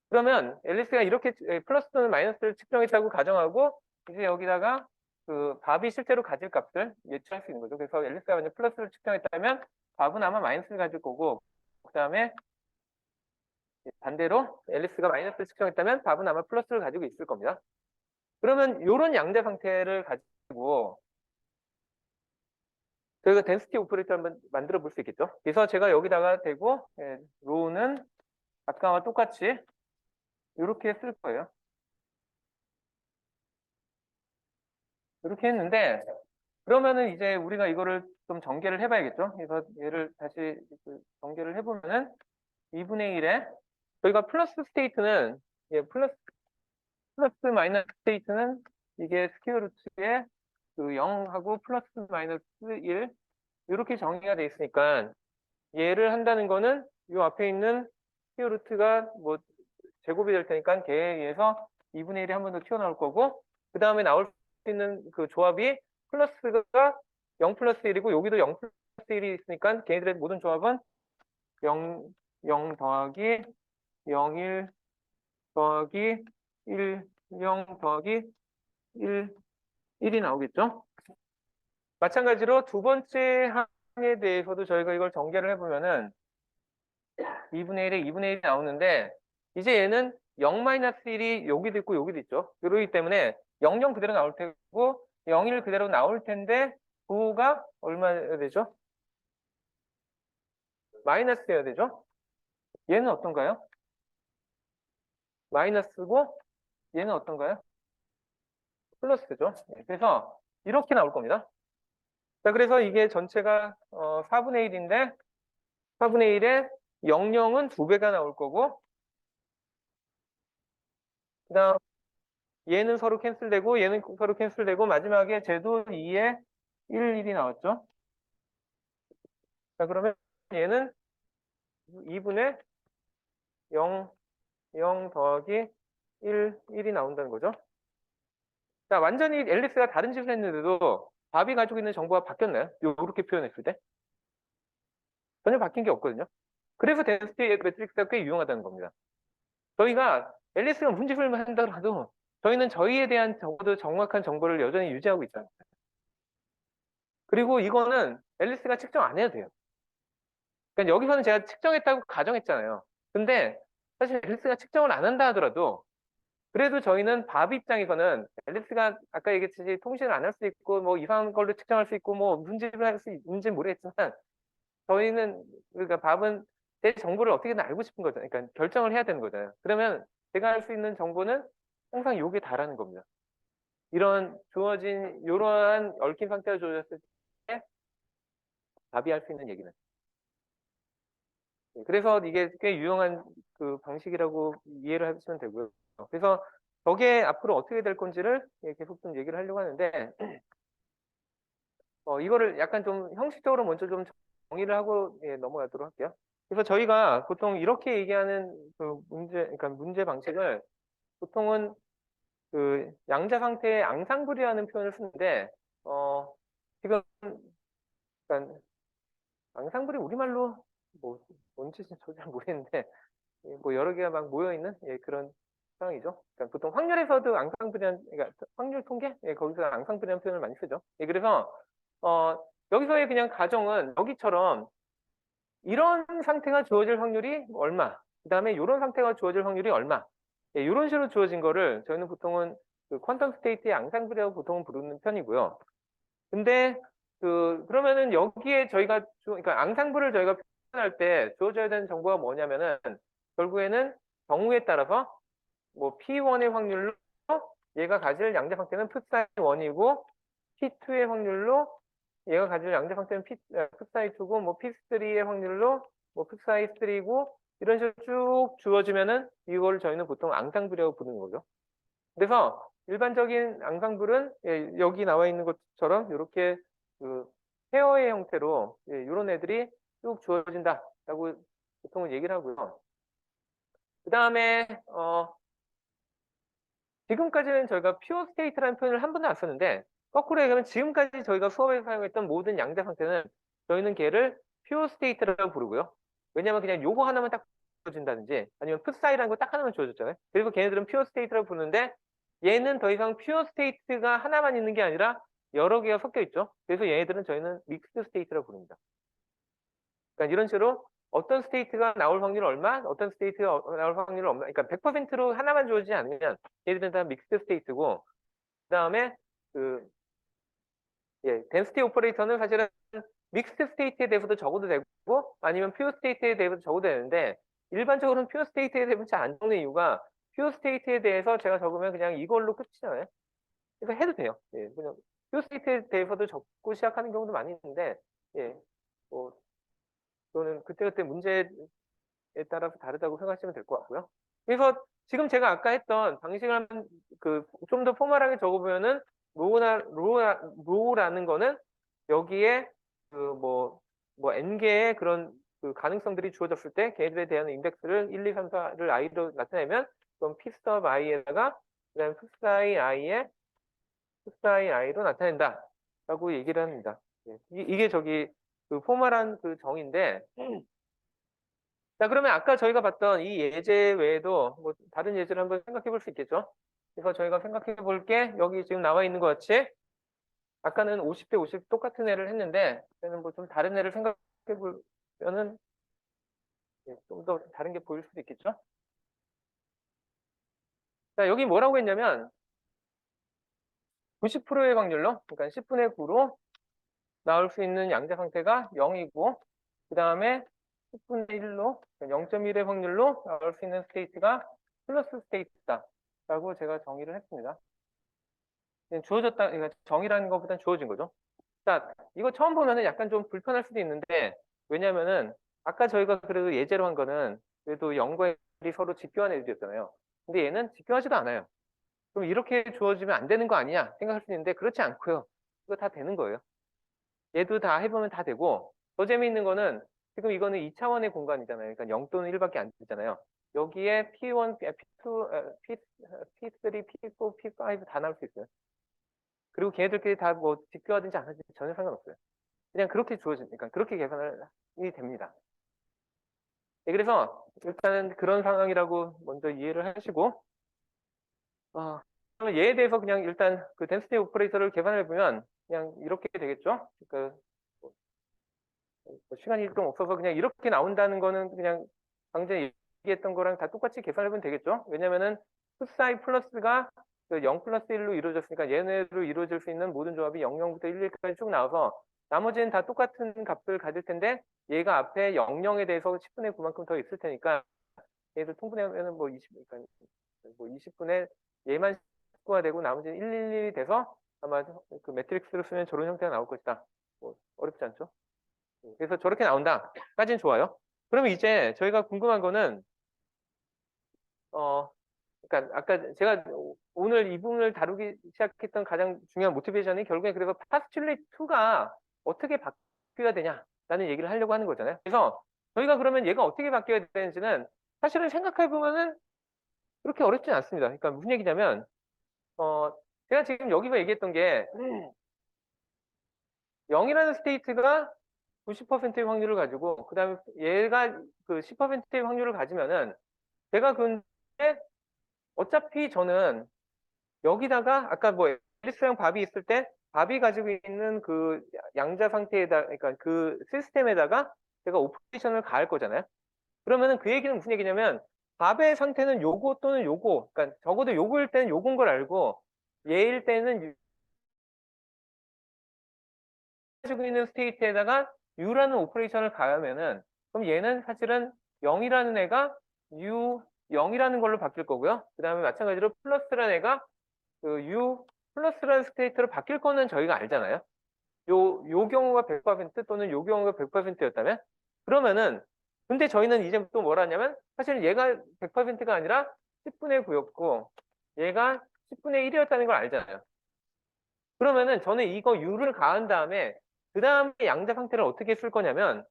그러면 앨리스가 이렇게 플러스 또는 마이너스를 측정했다고 가정하고 이제 여기다가 그 밥이 실제로 가질 값을 예측할 수 있는 거죠. 그래서 앨리스가 만약 플러스를 측정했다면 밥은 아마 마이너스를 가질 거고 그다음에 반대로 앨리스가 마이너스를 측정했다면 밥은 아마 플러스를 가지고 있을 겁니다. 그러면 이런 양대 상태를 가지고 저희가 덴시티 오퍼레이터 한번 만들어 볼 수 있겠죠. 그래서 제가 여기다가 대고 로우는 아까와 똑같이 이렇게 쓸 거예요. 이렇게 했는데 그러면은 이제 우리가 이거를 좀 전개를 해봐야겠죠. 그래서 얘를 다시 전개를 해보면은 2분의 1에 저희가 플러스 스테이트는 플러스 마이너스 스테이트는 이게 스퀘어 루트에 그 0하고 플러스 마이너스 1 이렇게 정의가 돼 있으니까 얘를 한다는 거는 이 앞에 있는 스퀘어 루트가 뭐 제곱이 될 테니까 걔에 의해서 2분의 1이 한 번 더 튀어나올 거고 그 다음에 나올 수 있는 그 조합이 플러스가 0 플러스 1이고 여기도 0 플러스 1이 있으니까 걔네들의 모든 조합은 0 더하기 0, 1 더하기 1, 0 더하기 1, 1이 나오겠죠? 마찬가지로 두 번째 항에 대해서도 저희가 이걸 전개를 해보면은 2분의 1에 2분의 1이 나오는데 이제 얘는 0-1이 여기도 있고 여기도 있죠. 그러기 때문에 0, 0 그대로 나올 테고 0, 1 그대로 나올 텐데 9가 얼마야 되죠? 마이너스여야 되죠? 얘는 어떤가요? 마이너스고 얘는 어떤가요? 플러스죠. 그래서 이렇게 나올 겁니다. 자, 그래서 이게 전체가 4분의 1인데 4분의 1에 00은 2배가 나올 거고 그다음 얘는 서로 캔슬되고 얘는 서로 캔슬되고 마지막에 제도 2에 1, 1이 나왔죠. 자, 그러면 얘는 2분의 0, 0 더하기 1, 1이 나온다는 거죠. 자, 완전히 앨리스가 다른 짓을 했는데도 답이 가지고 있는 정보가 바뀌었나요? 이렇게 표현했을 때? 전혀 바뀐 게 없거든요. 그래서 덴시티 매트릭스가 꽤 유용하다는 겁니다. 저희가 앨리스가 문제풀이만 한다고 저희는 저희에 대한 적어도 정확한 정보를 여전히 유지하고 있잖아요. 그리고 이거는 앨리스가 측정 안 해도 돼요. 그러니까 여기서는 제가 측정했다고 가정했잖아요. 근데 사실 앨리스가 측정을 안 한다 하더라도 그래도 저희는 밥 입장에서는 앨리스가 아까 얘기했듯이 통신을 안 할 수 있고 뭐 이상한 걸로 측정할 수 있고 뭐 문제를 할 수 있는지는 모르겠지만 저희는 그러니까 밥은 제 정보를 어떻게든 알고 싶은 거잖아요. 그러니까 결정을 해야 되는 거잖아요. 그러면 제가 할 수 있는 정보는 항상 요게 다라는 겁니다. 이런 주어진 이러한 얽힌 상태가 주어졌을 때 답이 할 수 있는 얘기는. 그래서 이게 꽤 유용한 그 방식이라고 이해를 하시면 되고요. 그래서 저게 앞으로 어떻게 될 건지를 계속 좀 얘기를 하려고 하는데 이거를 약간 좀 형식적으로 먼저 좀 정의를 하고 넘어가도록 할게요. 그래서 저희가 보통 이렇게 얘기하는 그 그러니까 문제 방식을 보통은 그 양자 상태의 앙상블이라는 표현을 쓰는데 지금 그러니까 앙상블이 우리말로 뭐 뭔지 저도 잘 모르겠는데 뭐 여러 개가 막 모여 있는 그런 상황이죠. 그러니까 보통 확률에서도 앙상블이라는 그러니까 확률 통계 거기서 앙상블이라는 표현을 많이 쓰죠. 그래서 여기서의 그냥 가정은 여기처럼 이런 상태가 주어질 확률이 얼마, 그다음에 이런 상태가 주어질 확률이 얼마, 이런 식으로 주어진 거를 저희는 보통은 그 퀀텀 스테이트의 앙상블이라고 보통은 부르는 편이고요. 근데 그러면은 여기에 저희가 그러니까 앙상블을 저희가 표현할 때 주어져야 되는 정보가 뭐냐면은 결국에는 경우에 따라서 뭐 P1의 확률로 얘가 가질 양자 상태는 psi 1이고 P2의 확률로 얘가 가질 양자 상태는 psi 2고 뭐 P3의 확률로 뭐 psi 3고 이런 식으로 쭉 주어지면은 이걸 저희는 보통 앙상블이라고 부르는 거죠. 그래서 일반적인 앙상블은 여기 나와 있는 것처럼 이렇게 그 페어의 형태로 이런 애들이 쭉 주어진다라고 보통은 얘기를 하고요. 그 다음에 지금까지는 저희가 퓨어 스테이트라는 표현을 한 번도 안 썼는데 거꾸로 얘기하면 지금까지 저희가 수업에서 사용했던 모든 양자 상태는 저희는 걔를 퓨어 스테이트라고 부르고요. 왜냐하면 그냥 요거 하나만 딱 주어진다든지 아니면 풋사이라는 거 딱 하나만 주어졌잖아요. 그리고 걔네들은 퓨어 스테이트라고 부르는데 얘는 더 이상 퓨어 스테이트가 하나만 있는 게 아니라 여러 개가 섞여 있죠. 그래서 얘네들은 저희는 믹스드 스테이트라고 부릅니다. 그러니까 이런 식으로 어떤 스테이트가 나올 확률 얼마, 어떤 스테이트가 나올 확률 얼마, 그러니까 100%로 하나만 주어지지 않으면 얘들은 다 믹스드 스테이트고, 그 다음에 그 덴시티 오퍼레이터는 사실은 믹스드 스테이트에 대해서도 적어도 되고, 아니면 퓨어 스테이트에 대해서도 적어도 되는데, 일반적으로는 퓨어 스테이트에 대해서 잘 안 적는 이유가 퓨어 스테이트에 대해서 제가 적으면 그냥 이걸로 끝이잖아요. 그래서 해도 돼요. 그냥 퓨어 스테이트에 대해서도 적고 시작하는 경우도 많이 있는데, 뭐 그거는 그때그때 문제에 따라서 다르다고 생각하시면 될 것 같고요. 그래서 지금 제가 아까 했던 방식을 좀 더 포멀하게 적어보면은 로라는 거는 여기에 n개의 그런 그 가능성들이 주어졌을 때 걔들에 대한 인덱스를 1, 2, 3, 4를 i로 나타내면 그럼 p sub i에다가 그다음에 psi i로 나타낸다 라고 얘기를 합니다. 이게 저기 그 포멀한 그 정의인데 자, 그러면 아까 저희가 봤던 이 예제 외에도 뭐 다른 예제를 한번 생각해 볼 수 있겠죠? 그래서 저희가 생각해 볼 게 여기 지금 나와 있는 것 같이 아까는 50대 50 똑같은 애를 했는데 저는 뭐 좀 다른 애를 생각해 보면은 좀 더 다른 게 보일 수도 있겠죠? 자, 여기 뭐라고 했냐면 90%의 확률로, 그러니까 10분의 9로 나올 수 있는 양자 상태가 0이고 그 다음에 10분의 1로 0.1의 확률로 나올 수 있는 스테이트가 플러스 스테이트다 라고 제가 정의를 했습니다. 주어졌다, 그러니까 정의라는 것보다는 주어진 거죠. 자, 이거 처음 보면은 약간 좀 불편할 수도 있는데 왜냐면은 아까 저희가 그래도 예제로 한 거는 그래도 0과 1이 서로 직교한 애들이었잖아요. 근데 얘는 직교하지도 않아요. 그럼 이렇게 주어지면 안 되는 거 아니냐 생각할 수 있는데 그렇지 않고요. 이거 다 되는 거예요. 얘도 다 해보면 다 되고 더 재미있는 거는 지금 이거는 2차원의 공간이잖아요. 그러니까 0 또는 1밖에 안 되잖아요. 여기에 P1, P2, P3, P4, P5 다 나올 수 있어요. 그리고 걔네들끼리 다 뭐 직교하든지 안 하든지 전혀 상관없어요. 그냥 그렇게 주어지니까 그렇게 계산이 됩니다. 그래서 일단은 그런 상황이라고 먼저 이해를 하시고 그러면 얘에 대해서 그냥 일단 그 덴시티 오퍼레이터를 계산해 보면 그냥 이렇게 되겠죠. 그러니까 시간이 좀 없어서 그냥 이렇게 나온다는 거는 그냥 방금 얘기했던 거랑 다 똑같이 계산해보면 되겠죠. 왜냐면은 풋사이 플러스가 0 플러스 1로 이루어졌으니까 얘네로 이루어질 수 있는 모든 조합이 00부터 11까지 쭉 나와서 나머지는 다 똑같은 값을 가질 텐데 얘가 앞에 00에 대해서 10분의 9만큼 더 있을 테니까 얘들 통분하면은 뭐 20, 그러니까 뭐 20분의 얘만 19가 되고 나머지는 111이 돼서 아마 그 매트릭스를 쓰면 저런 형태가 나올 것이다. 뭐 어렵지 않죠? 그래서 저렇게 나온다까지는 좋아요. 그러면 이제 저희가 궁금한 거는 그러니까 아까 제가 오늘 이 부분을 다루기 시작했던 가장 중요한 모티베이션이 결국에 그래서 파스큘레이트 2가 어떻게 바뀌어야 되냐라는 얘기를 하려고 하는 거잖아요. 그래서 저희가 그러면 얘가 어떻게 바뀌어야 되는지는 사실은 생각해 보면은 그렇게 어렵진 않습니다. 그러니까 무슨 얘기냐면 제가 지금 여기서 얘기했던 게 0이라는 스테이트가 90%의 확률을 가지고 그 다음에 얘가 그 10%의 확률을 가지면은 제가 근데 어차피 저는 여기다가 아까 뭐 앨리스랑 밥이 있을 때 밥이 가지고 있는 그 양자 상태에다 그러니까 그 시스템에다가 제가 오퍼레이션을 가할 거잖아요. 그러면은 그 얘기는 무슨 얘기냐면 밥의 상태는 요거 또는 요거 그러니까 적어도 요거일 때는 요건 걸 알고 얘일 때는 가지고 있는 스테이트에다가 U라는 오퍼레이션을 가하면은 그럼 얘는 사실은 0이라는 애가 U 0이라는 걸로 바뀔 거고요. 그 다음에 마찬가지로 플러스라는 애가 그 U 플러스라는 스테이트로 바뀔 거는 저희가 알잖아요. 요 경우가 100% 또는 요 경우가 100%였다면 그러면은 근데 저희는 이제 또 뭘 하냐면 사실 얘가 100%가 아니라 10분의 9였고 얘가 10분의 1이었다는 걸 알잖아요. 그러면은 저는 이거 U를 가한 다음에 그 다음에 양자 상태를 어떻게 쓸 거냐면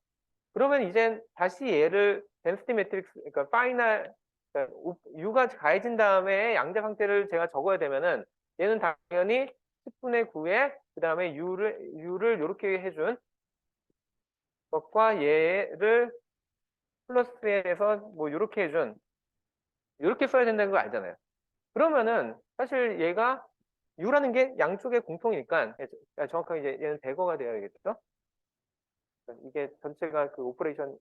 그러면 이제 다시 얘를 density 매트릭스 그러니까 파이널 그러니까 U가 가해진 다음에 양자 상태를 제가 적어야 되면은 얘는 당연히 10분의 9에 그 다음에 U를 이렇게 해준 것과 얘를 플러스에서 뭐 이렇게 해준 이렇게 써야 된다는 거 알잖아요. 그러면은 사실 얘가 U라는 게 양쪽의 공통이니까 정확하게 이제 얘는 대거가 되어야겠죠. 이게 전체가 그 오퍼레이션이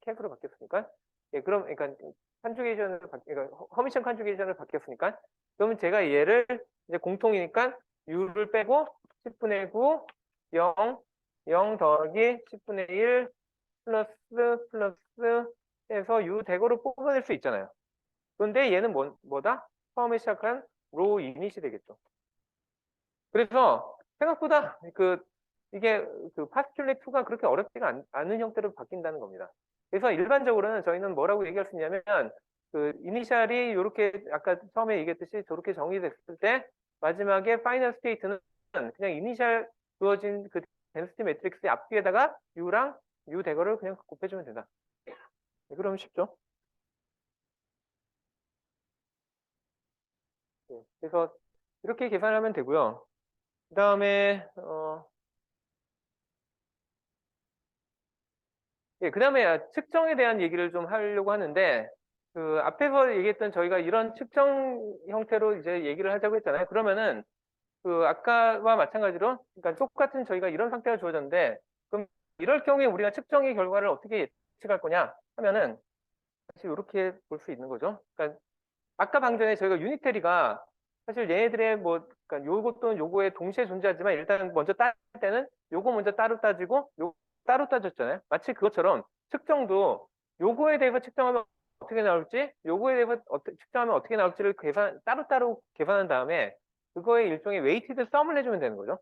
캡으로 바뀌었으니까 예, 그럼 그러니까 컨주게이션을 그러니까 허미션 컨주게이션을 바뀌었으니까 그러면 제가 얘를 이제 공통이니까 U를 빼고 10분의 9 0 0 더하기 10분의 1 플러스 플러스 해서 U 대거로 뽑아낼 수 있잖아요. 그런데 얘는 뭐다? 처음에 시작한 로 이닛이 되겠죠. 그래서 생각보다 이게 그 파스큘레 2가 그렇게 어렵지가 않은 형태로 바뀐다는 겁니다. 그래서 일반적으로는 저희는 뭐라고 얘기할 수 있냐면 그 이니셜이 이렇게 아까 처음에 얘기했듯이 저렇게 정의됐을 때 마지막에 파이널 스테이트는 그냥 이니셜 주어진 그 덴시티 매트릭스의 앞뒤에다가 U랑 U 대거를 그냥 곱해주면 된다. 네, 그러면 쉽죠? 네, 그래서 이렇게 계산하면 되고요. 그 다음에 예, 그 다음에 측정에 대한 얘기를 좀 하려고 하는데, 그 앞에서 얘기했던 저희가 이런 측정 형태로 이제 얘기를 하자고 했잖아요. 그러면은 그 아까와 마찬가지로, 그러니까 똑같은 저희가 이런 상태가 주어졌는데, 그럼 이럴 경우에 우리가 측정의 결과를 어떻게 예측할 거냐 하면은 사실 이렇게 볼 수 있는 거죠. 그러니까 아까 방금 전에 저희가 유니테리가 사실 얘네들의 뭐, 그러니까 요것 또는 요거에 동시에 존재하지만 일단 먼저 따질 때는 요거 먼저 따로 따지고 요거 따로 따졌잖아요. 마치 그것처럼 측정도 요거에 대해서 측정하면 어떻게 나올지 요거에 대해서 측정하면 어떻게 나올지를 따로따로 계산한 다음에 그거에 일종의 웨이티드 썸을 해주면 되는 거죠.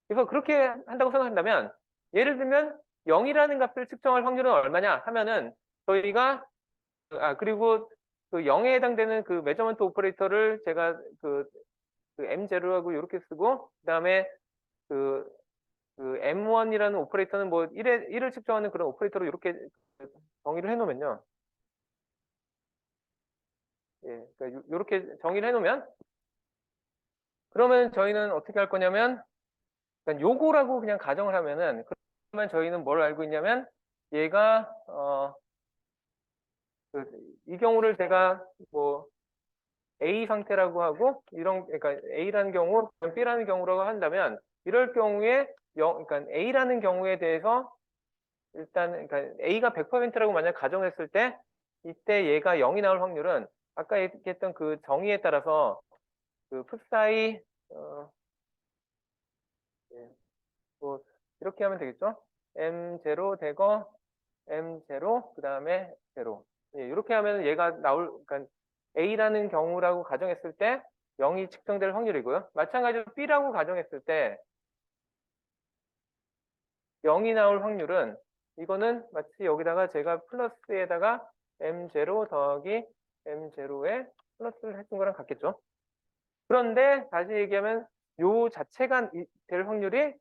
그래서 그렇게 한다고 생각한다면 예를 들면 0이라는 값을 측정할 확률은 얼마냐 하면은 저희가 그리고 그 0에 해당되는 그 메저먼트 오퍼레이터를 제가 M0하고 이렇게 쓰고 그다음에 그, 그 M1이라는 오퍼레이터는 뭐 1을 측정하는 그런 오퍼레이터로 이렇게 정의를 해놓으면요. 예, 그러니까 이렇게 정의를 해놓으면 그러면 저희는 어떻게 할 거냐면 그러니까 요거라고 그냥 가정을 하면은 그러면 저희는 뭘 알고 있냐면 얘가 이 경우를 제가 뭐 A 상태라고 하고 이런 그러니까 A라는 경우, B라는 경우라고 한다면 이럴 경우에 그러니까 A라는 경우에 대해서 일단 그러니까 A가 100%라고 만약 가정했을 때 이때 얘가 0이 나올 확률은 아까 얘기했던 그 정의에 따라서 그 풋사이 예, 뭐 이렇게 하면 되겠죠? M0 대거 M0 그다음에 0 예, 이렇게 하면 얘가 그러니까 A라는 경우라고 가정했을 때 0이 측정될 확률이고요. 마찬가지로 B라고 가정했을 때 0이 나올 확률은 이거는 마치 여기다가 제가 플러스에다가 M0 더하기 M0에 플러스를 해준 거랑 같겠죠. 그런데 다시 얘기하면 요 자체가 될 확률이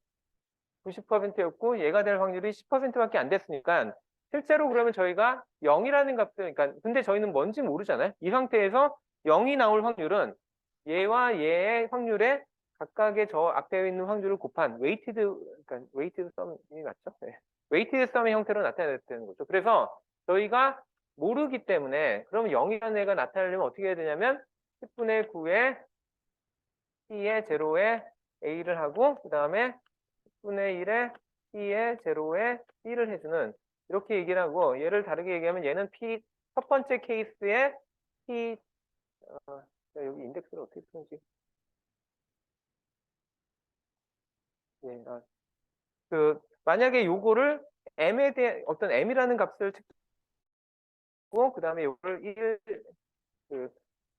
90%였고 얘가 될 확률이 10%밖에 안 됐으니까 실제로 그러면 저희가 0이라는 값들 그러니까 근데 저희는 뭔지 모르잖아요. 이 상태에서 0이 나올 확률은 얘와 얘의 확률에 각각의 저 앞에 있는 확률을 곱한 그러니까 웨이티드 썸이 맞죠? 네. 웨이티드 썸의 형태로 나타내는 거죠. 그래서 저희가 모르기 때문에 그럼 0이라는 애가 나타나려면 어떻게 해야 되냐면 10분의 9에 t에 0에 a를 하고 그 다음에 10분의 1에 t에 0에 b를 해주는 이렇게 얘기를 하고 얘를 다르게 얘기하면 얘는 첫 번째 케이스에 p 여기 인덱스를 어떻게 쓰는지 예, 만약에 요거를 m에 대해 어떤 m이라는 값을 측정하고 그 다음에 요거를 1 그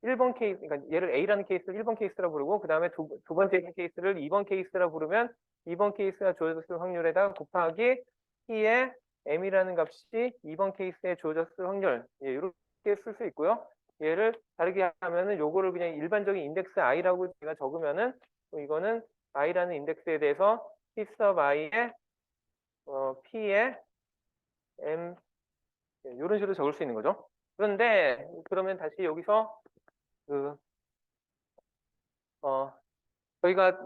1번 케이스, 그러니까 얘를 A라는 케이스를 1번 케이스라고 부르고, 그 다음에 두 번째 케이스를 2번 케이스라고 부르면 2번 케이스가 주어졌을 확률에다가 곱하기 P의 M이라는 값이 2번 케이스에 주어졌을 확률. 예, 이렇게 쓸 수 있고요. 얘를 다르게 하면은 요거를 그냥 일반적인 인덱스 I라고 제가 적으면은 이거는 I라는 인덱스에 대해서 P sub I의 P의 M 이런 식으로 적을 수 있는 거죠. 그런데 그러면 다시 여기서 그 저희가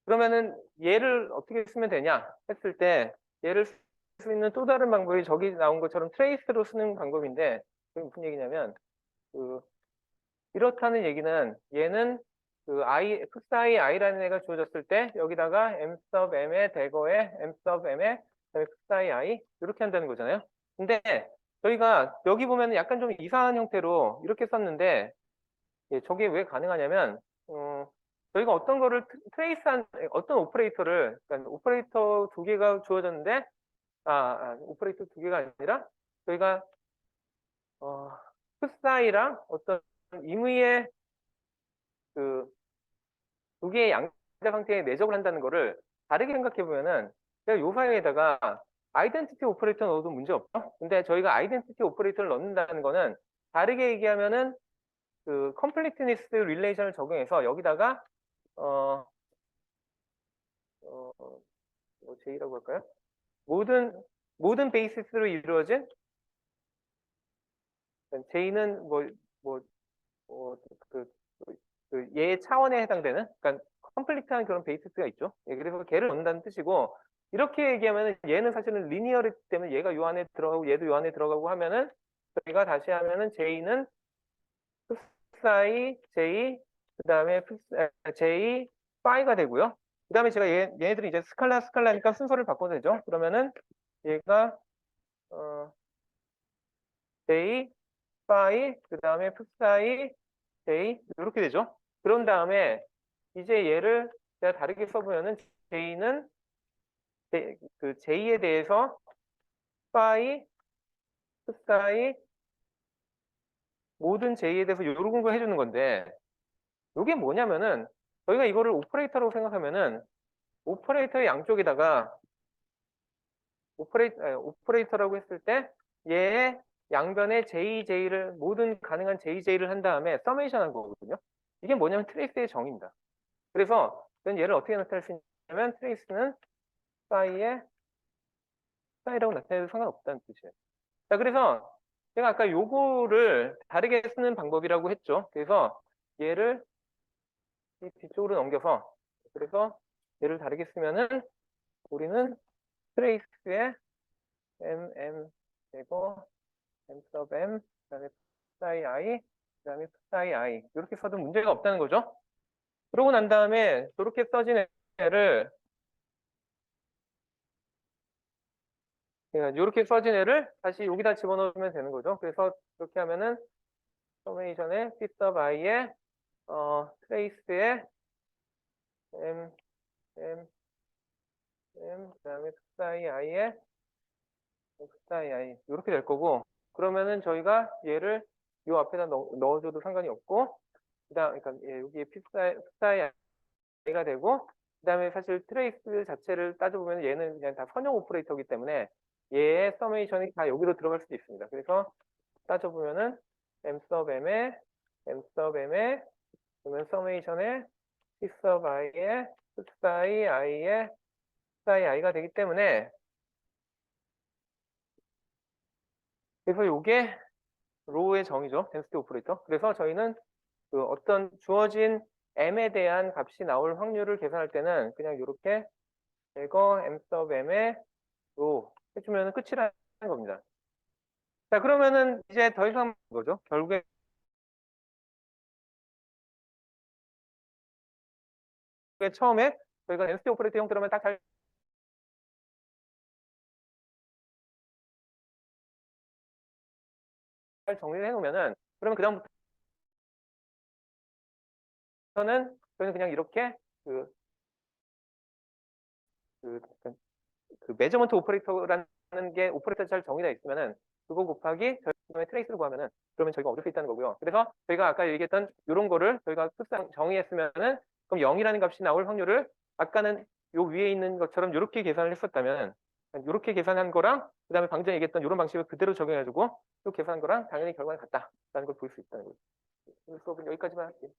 그러면은 얘를 어떻게 쓰면 되냐 했을 때 얘를 쓸 수 있는 또 다른 방법이 저기 나온 것처럼 트레이스로 쓰는 방법인데 그게 무슨 얘기냐면 그 이렇다는 얘기는 얘는 그 I, 풋사이 I라는 애가 주어졌을 때 여기다가 M sub M의 대거에 M sub M의 풋사이 I 이렇게 한다는 거잖아요. 근데 저희가 여기 보면 약간 좀 이상한 형태로 이렇게 썼는데 예, 저게 왜 가능하냐면 저희가 어떤 거를 트레이스한 어떤 오퍼레이터를 그러니까 오퍼레이터 두 개가 주어졌는데 오퍼레이터 두 개가 아니라 저희가 풋사이랑 어떤 임의의 그 두 개의 양자 상태에 내적을 한다는 거를 다르게 생각해 보면은 제가 요 사이에다가 아이덴티티 오퍼레이터 넣어도 문제 없죠. 근데 저희가 아이덴티티 오퍼레이터를 넣는다는 거는 다르게 얘기하면은 그 컴플리트니스 릴레이션을 적용해서 여기다가 어, 어, J라고 할까요? 모든 베이시스로 이루어진 J는 뭐, 그, 얘 차원에 해당되는, 그러니까 컴플리트한 그런 베이시스가 있죠. 예, 그래서 걔를 넣는다는 뜻이고, 이렇게 얘기하면은 얘는 사실은 리니어리티 때문에 얘가 요 안에 들어가고 얘도 요 안에 들어가고 하면은 저희가 다시 하면은 J는 풋사이 J, 그 다음에 J, 파이가 되고요. 그 다음에 제가 얘네들이 이제 스칼라니까 순서를 바꿔도 되죠. 그러면은 얘가 J, 파이, 그 다음에 풋사이 J 이렇게 되죠. 그런 다음에 이제 얘를 제가 다르게 써보면은 J는 그 J에 대해서 파이, 풋사이 모든 J에 대해서 요런 걸 해주는 건데 이게 뭐냐면은 저희가 이거를 오퍼레이터라고 생각하면은 오퍼레이터의 양쪽에다가 오퍼레이터라고 했을 때 얘의 양변에 JJ를 모든 가능한 JJ를 한 다음에 서메이션 한 거거든요. 이게 뭐냐면 트레이스의 정의입니다. 그래서 저는 얘를 어떻게 나타낼 수 있냐면 트레이스는 사이라고 나타내도 상관없다는 뜻이에요. 자, 그래서 제가 아까 요거를 다르게 쓰는 방법이라고 했죠. 그래서 얘를 이 뒤쪽으로 넘겨서 그래서 얘를 다르게 쓰면은 우리는 트레이스의 M 되고 M sub M 그다음에 psi I 그다음에 psi I 이렇게 써도 문제가 없다는 거죠. 그러고 난 다음에 저렇게 써진 애를 이렇게 써진 애를 다시 여기다 집어넣으면 되는 거죠. 그래서 이렇게 하면은 서메이션의 P sub I의 트레이스의 M 그다음에 psi I의 psi I 이렇게 될 거고 그러면은 저희가 얘를 이 앞에다 넣어줘도 상관이 없고 그다음 그러니까 여기에 psi I가 되고 그다음에 사실 트레이스 자체를 따져보면 얘는 그냥 다 선형 오퍼레이터이기 때문에 얘의 서메이션이 다 여기로 들어갈 수도 있습니다. 그래서 따져보면은 M sub M의 그러면 서메이션의 P sub I의 psi I가 되기 때문에 그래서 이게 로우의 정의죠. 덴시티 오퍼레이터. 그래서 저희는 그 어떤 주어진 m에 대한 값이 나올 확률을 계산할 때는 그냥 이렇게 제거 M sub M의 로 해주면 끝이라는 겁니다. 자, 그러면은 이제 더 이상 거죠. 결국에 처음에 저희가 덴시티 오퍼레이터 형태로만 딱 잘 정리를 해놓으면은 그러면 그다음부터는 저희는 그냥 이렇게 그, 그 메저먼트 오퍼레이터라는 게 오퍼레이터 잘 정의되어 있으면은 그거 곱하기 그다음에 트레이스를 구하면은 그러면 저희가 얻을 수 있다는 거고요. 그래서 저희가 아까 얘기했던 이런 거를 저희가 흡상 정의했으면은 그럼 0이라는 값이 나올 확률을 아까는 요 위에 있는 것처럼 이렇게 계산을 했었다면 이렇게 계산한 거랑 그다음에 방금 얘기했던 이런 방식을 그대로 적용해가지고 또 계산한 거랑 당연히 결과가 같다라는 걸 볼 수 있다는 거죠. 수업은 여기까지만 할게요.